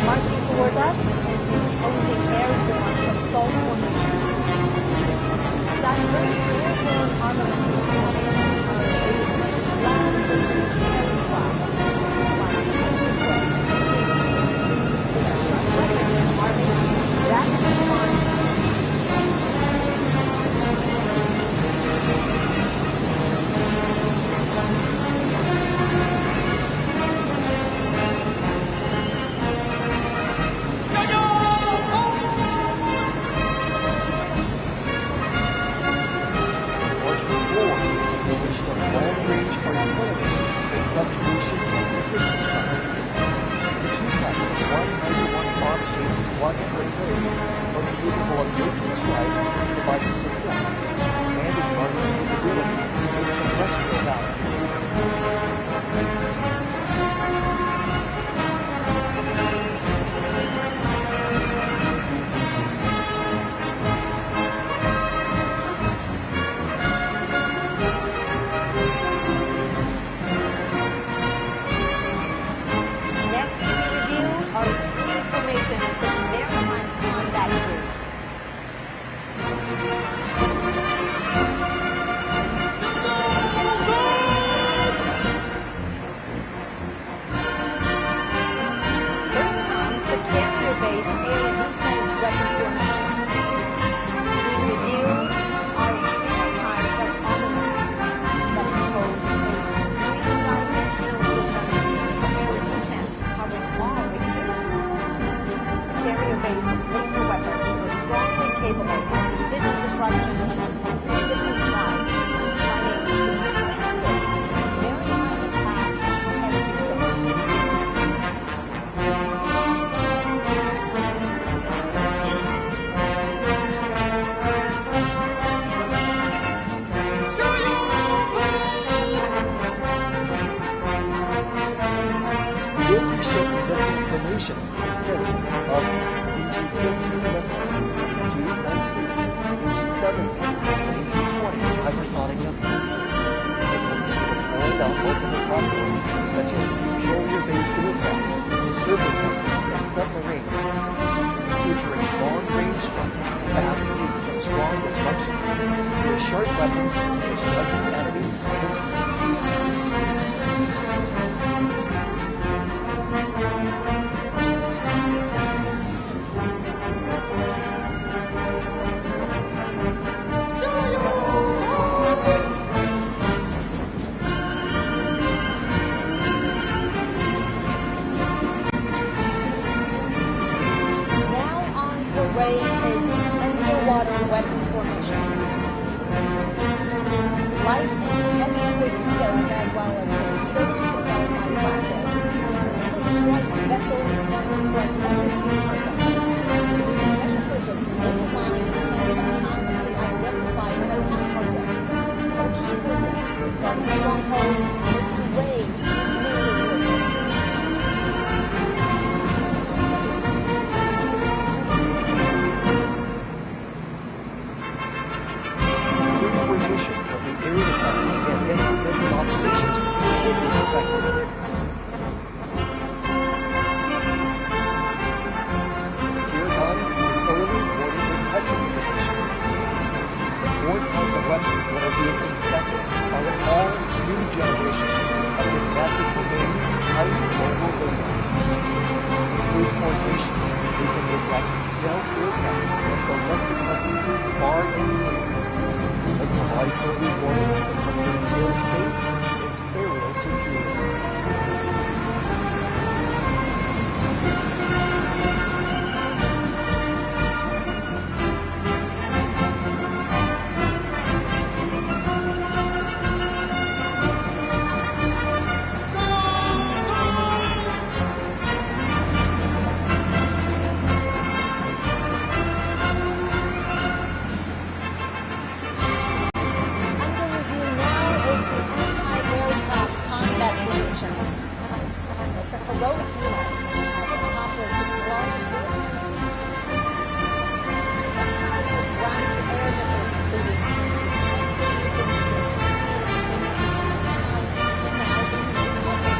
Marching towards us is the opposing airborne assault formation. Diverse airborne armaments formation are able to make long-distance aircraft, like Hydrofoil, with sharp weapons arming rapid response. Marching forward is the formation of long-range artillery for subjugation and precision strike. The two types of 191 box-shaped block artilleries are capable of making strike and providing support, expanding the Army's capability in terrestrial battle. Next, we review our speed formation for the maritime combat group. multi-ship missile formation consists of EG-15 missile, EG-19, EG-17, and EG-20 hypersonic missiles. Missiles can be deployed on multiple platforms, such as carrier-based aircraft, surface vessels, and submarines, featuring long-range strike, fast speed, and strong destruction. They are sharp weapons for striking enemies at the sea. Now on parade is the underwater weapon formation. Light and heavy torpedoes, as well as torpedoes propelled by rockets, are able to strike vessels and destroy undersea targets. Special purpose naval mines can autonomously identify and attack targets, or key forces guarding strongholds and making waves in naval warfare. Three formations of the air defense and anti-missile operations group will be inspected. Here comes the early warning detection formation. The four types of weapons that are being inspected are all new generations of domestically made highly mobile radar. With formation, we can detect stealth aircraft and ballistic missiles far and near. And provide early warning that contains airspace and aerial security. Under review now is the anti-aircraft combat formation. It's a heroic unit which has accomplished flawless wartime feats. 6 types of ground-to-air missiles, including EG-20, EG-19, and EG-29, have now been made public.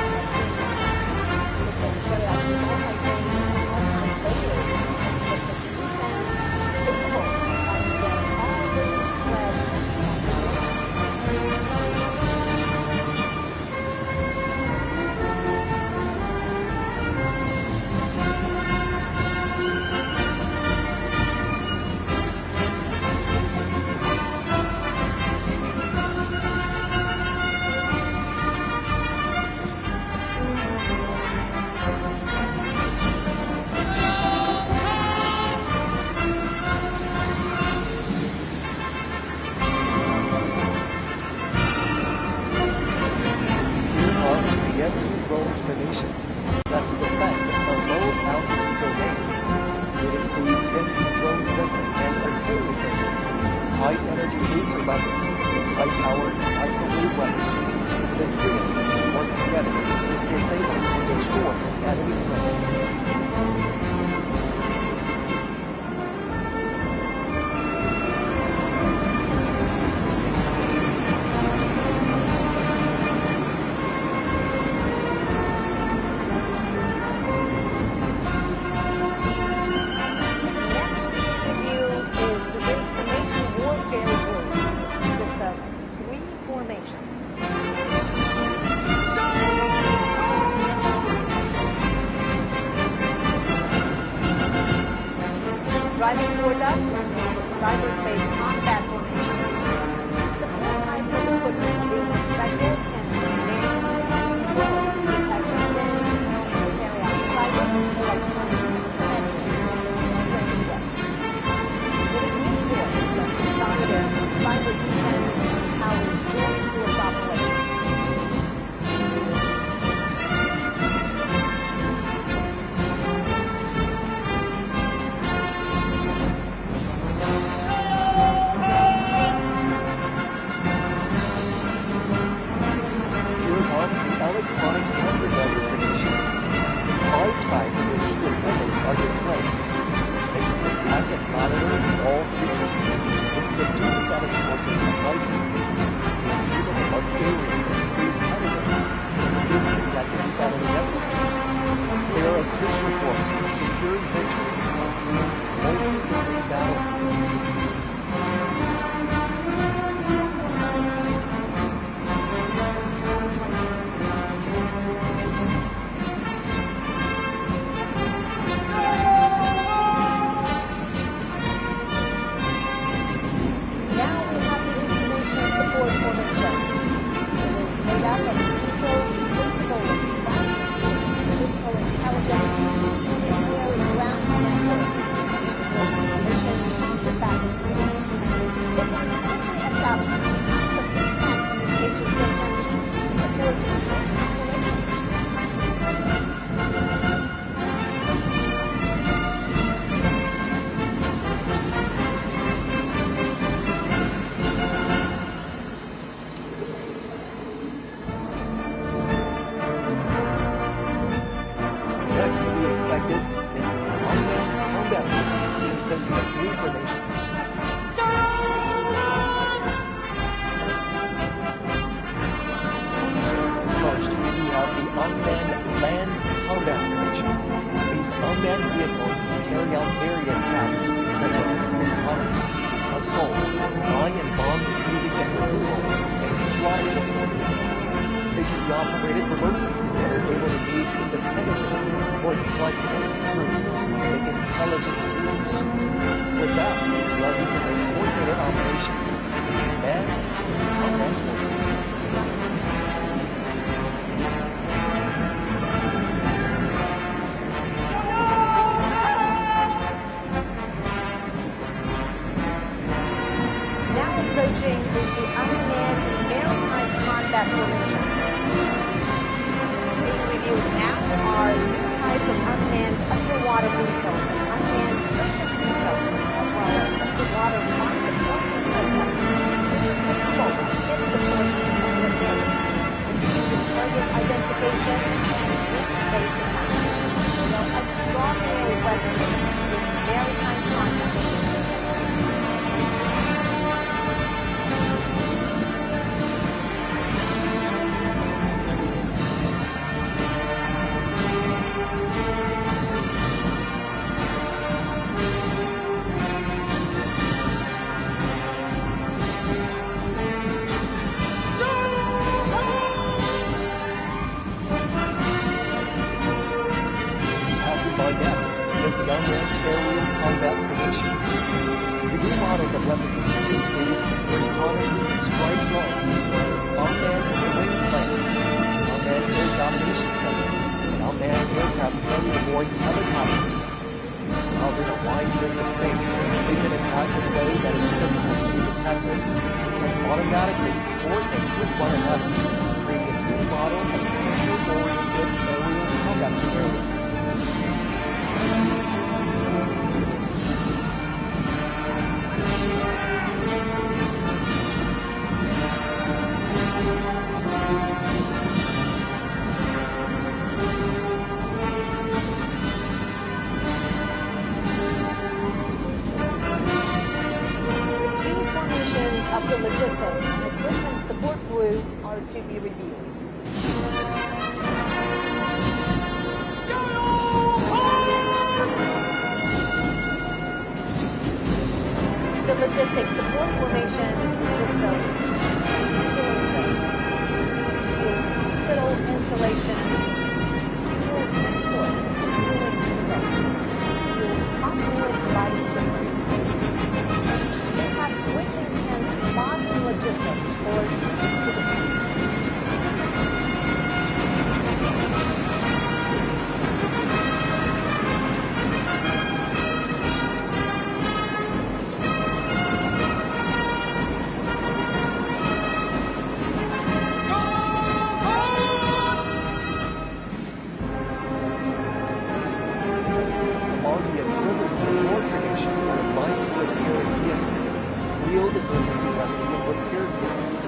They can carry out multi-range and multi-layered anti-ballistic defense, capable of fighting against all range threats. Here comes the anti-drones formation, set to defend the low-altitude domain. It includes anti-drones missile and artillery systems, high-energy laser weapons, and high-powered microwave weapons. The trio work together to disable and destroy enemy drones. Next to be reviewed is the Information Warfare Group, which consists of 3 formations. Driving towards us is cyberspace combat formation. The 4 types of equipment being inspected can command and control detector sends, carry out cyber and electronic countermeasures, and range weapons. It is reinforced that the Solidar's cyber defense powers joint force operations. support formation. It is made up of vehicles capable of front, digital intelligence, and air and ground networks, integral information on the battlefield. They can quickly establish types of internet communication systems to support different operations. Next to be inspected is the unmanned combat group, consisting of 3 formations. First, we have the unmanned land combat formation. These unmanned vehicles can carry out various tasks such as reconnaissance, assaults, mine and bomb defusing and removal, and SWAT assistance. They can be operated remotely and are able to move independently or flexible groups and make intelligent moves. With that, the Army can make coordinated operations between manned and unmanned forces. Now approaching is the unmanned maritime combat formation. Being reviewed now are new types of unmanned underwater vehicles and unmanned surface vehicles, as well as underwater mine deployment systems, which are capable of hit deployment and repair, including target identification and group-based attacks. They are extraordinary weapons in maritime combat. Passing by next is the unmanned aerial combat formation. The new models of weaponry include reconnaissance and strike drones, unmanned wing planes, unmanned air domination planes, and unmanned aircraft carried aboard helicopters. Covering a wide range of space, they can attack in a way that is difficult to be detected and can automatically coordinate with one another, creating a new model of future-oriented aerial combat scenario. The 2 formations of the logistics and equipment support group are to be reviewed. The logistics support formation consists of ambulances, field hospital installations, fuel transport, fuel depots, fuel pump wheel lighting system. They have greatly enhanced modern logistics for the troops. Among the equipment support formation are light repair vehicles, wheeled emergency rescue and repair vehicles,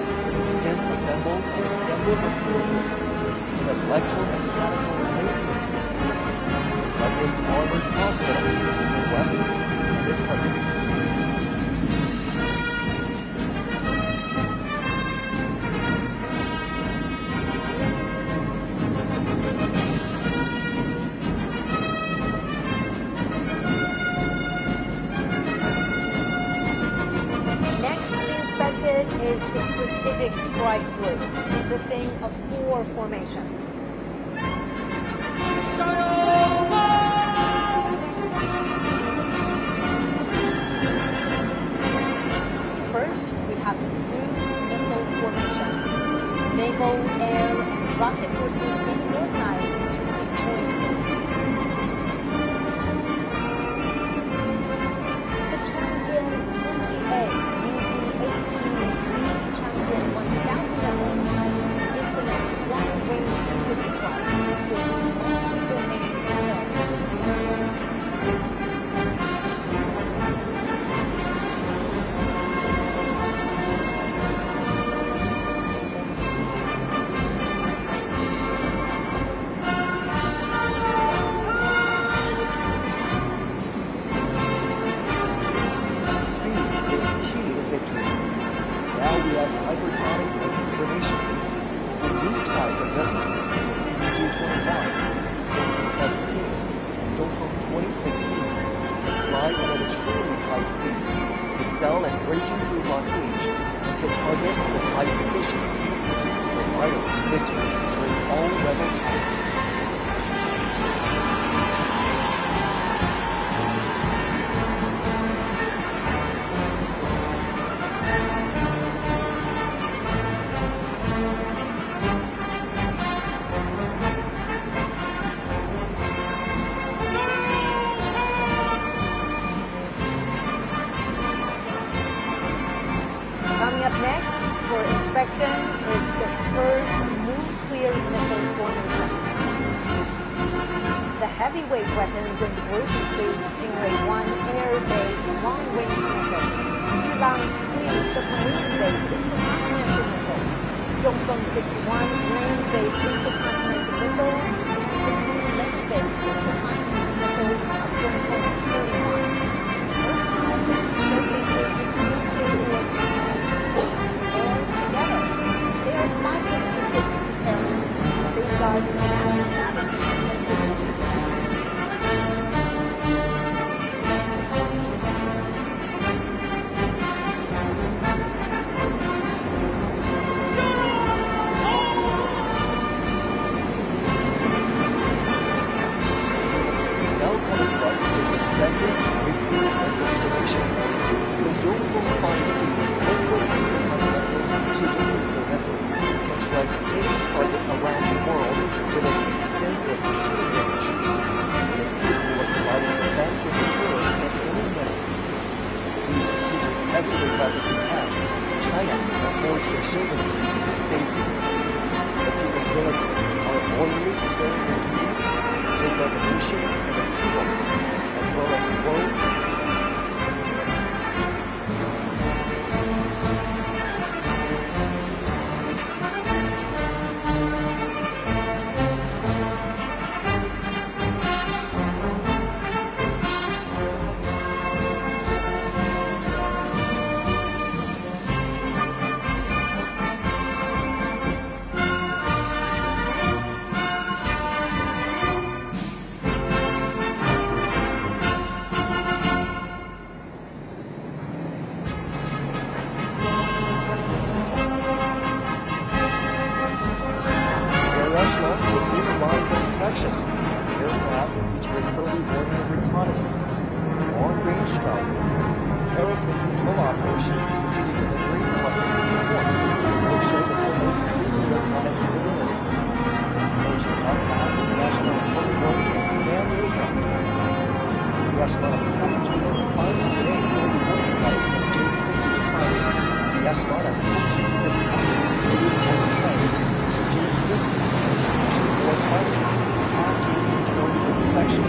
disassembled and assembled repair vehicles, and electromechanical maintenance vehicles, selected armored hospital for weapons and equipment. Next to be inspected is the strategic strike group, consisting of 4 formations. First, we have the cruise missile naval, air, and rocket forces being organized into a joint group. The Changjian 20A UG-18C Changjian 1000 missiles implement long-range precision strikes, creating multi-domain deterrence. Speed is key to victory. Now we have hypersonic missile formation. The new types of missiles, UG-21, Dongfeng 17, and Dongfeng 2016, can fly at an extremely high speed, excel at breaking through blockage, and hit targets with high precision. They're vital to victory during all-weather combat. Coming up next for inspection is the first nuclear missile formation. The heavyweight weapons in the group include Jingwei-1 air-based long-range missile, Jilang squeeze submarine-based intercontinental missile, Dongfeng 61 land-based intercontinental missile, and the new land-based intercontinental missile of Dongfeng 31. The first time showcases its nuclear warfare air together. They are vital strategic deterrents to safeguard national sovereignty and dignity. Now coming to us is the second nuclear missiles formation. The Dongfeng 5C liquid intercontinental strategic nuclear missile can strike any target around the world with an extensive shooting range. It is capable of providing defense and deterrence at any minute. These strategic heavyweight weapons in hand, China has forged a shielding peace to its safety. The people's military are loyally fulfilling their duties to safeguard the nation and its people, as well as world peace. Echelons will soon arrive for inspection. Aircraft featuring early warning and reconnaissance, long-range strike, aerospace control operations, strategic delivery, and logistic support will show the Korea's increasing air combat capabilities. First to fly past is the echelon of early warning and command aircraft. The echelon of 총출동했습니다 508 early warning flights and J-60 fighters. The echelon of J-600 early warning planes and J-15 shipboard fighters passed through the control for inspection.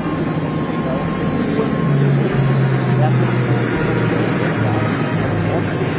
Development and equipment, as the aircraft has already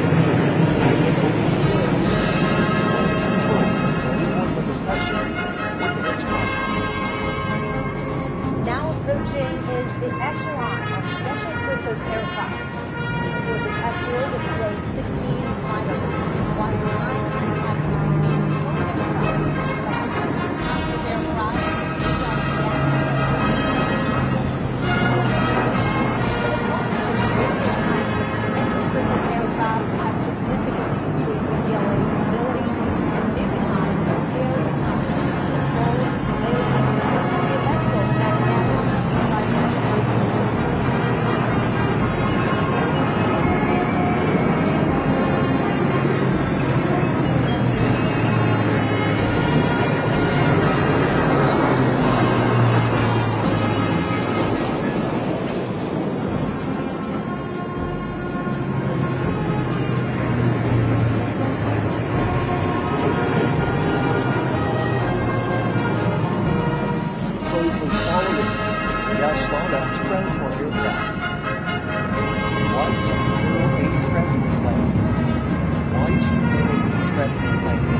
missions.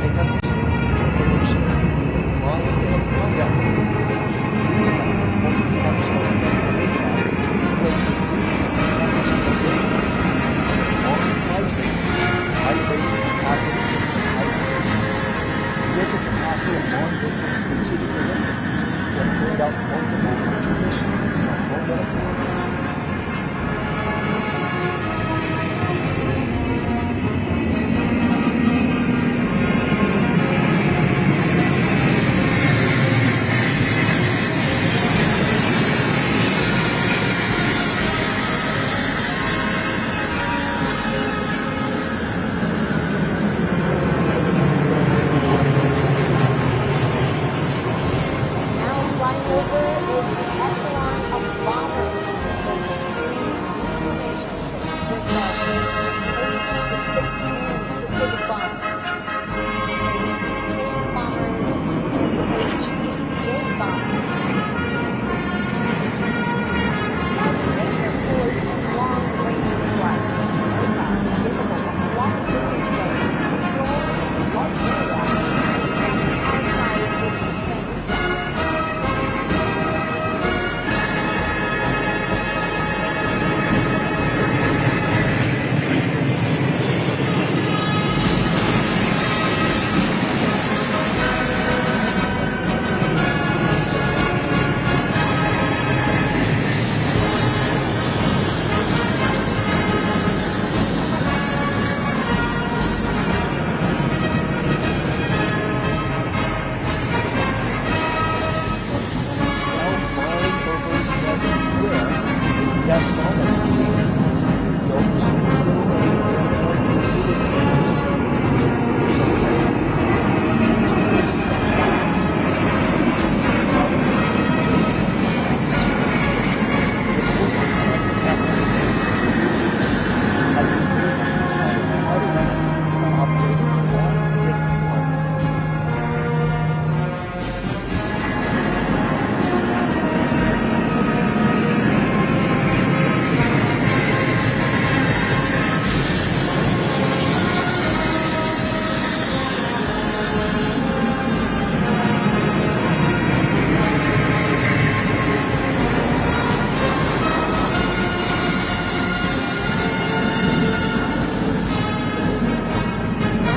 They have two conformations, flying in a combat mode, real-time multifunctional transport aircraft equipped with engines featuring long flight range, high rating capacity, and high speed. With the capacity of long-distance strategic delivery, they have carried out multiple major missions on home and abroad. Now flying over is the echelon of bombers composed of three main formations that consist of H-6M strategic bombers, H-6K bombers, and H-6J bombers. It has a major force and long-range strike, aircraft capable of long-distance range control in large area and attacks outside its defense zone. Now flying over Tiananmen Square is the echelon of the Yo-208 airborne repeated tankers, J-16 bombers, J-16 bombers, J-20 bombers. The movement of domestic repeated tankers has enabled China's fighter planes to operate long-distance flights. Now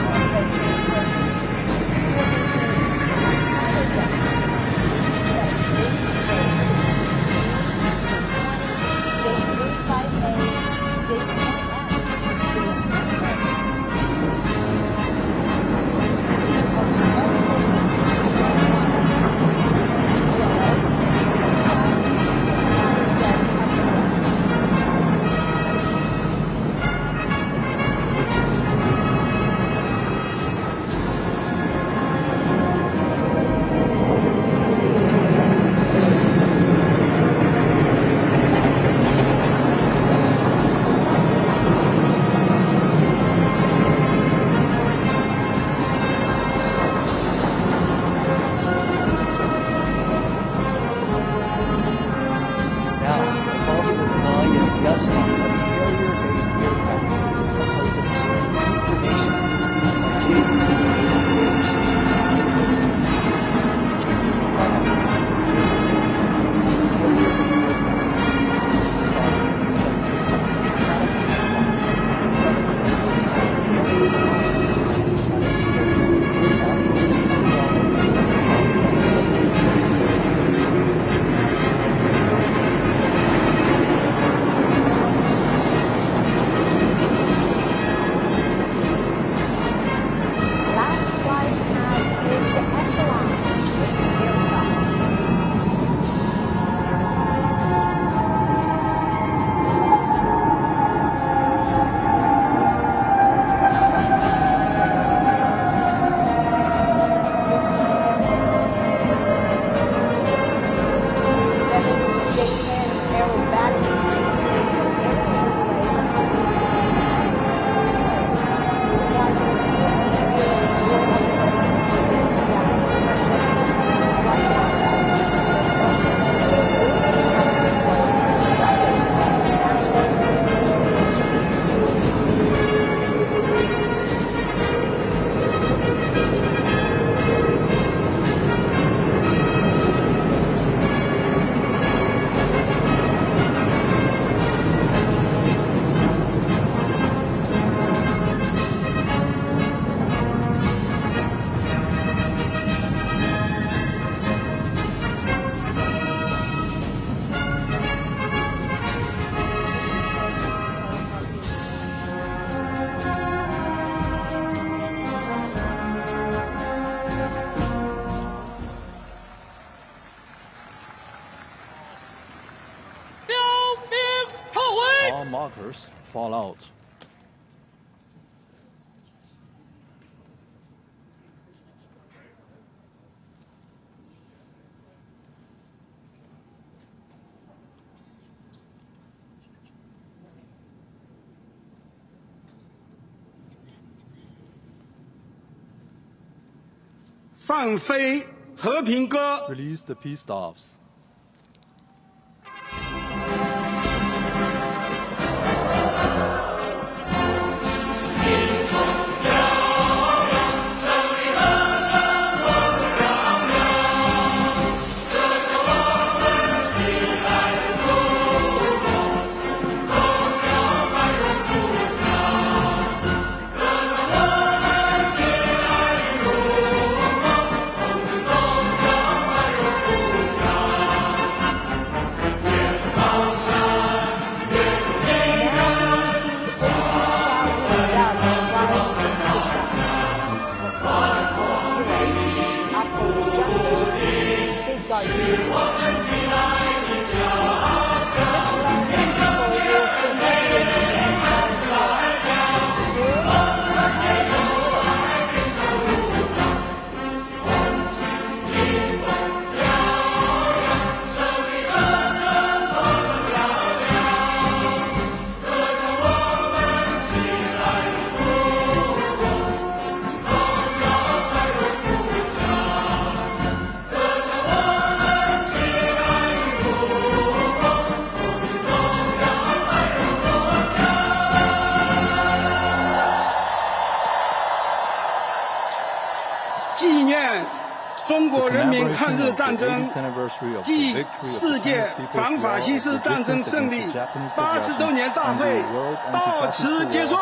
approaching are two main formations of fighter jets. That include J-16, J-20, J-35A, J-20M, J-20A. Consisting of multiple vectors of bombers, ALA, Skycraft, and fighter jets of the West. Now, above in the sky is the echelon of carrier-based aircraft, composed of two main formations of J-15H, J-15T, J-35, J-15T carrier-based aircraft. Flying siege on takeoff, takeoff, from a single talented military alliance, and as carrier-based aircraft is unraveled from military. leaders fall out. 放飞和平鸽。 Release the peace doves.纪念中国人民抗日战争暨世界反法西斯战争胜利80周年大会到此结束。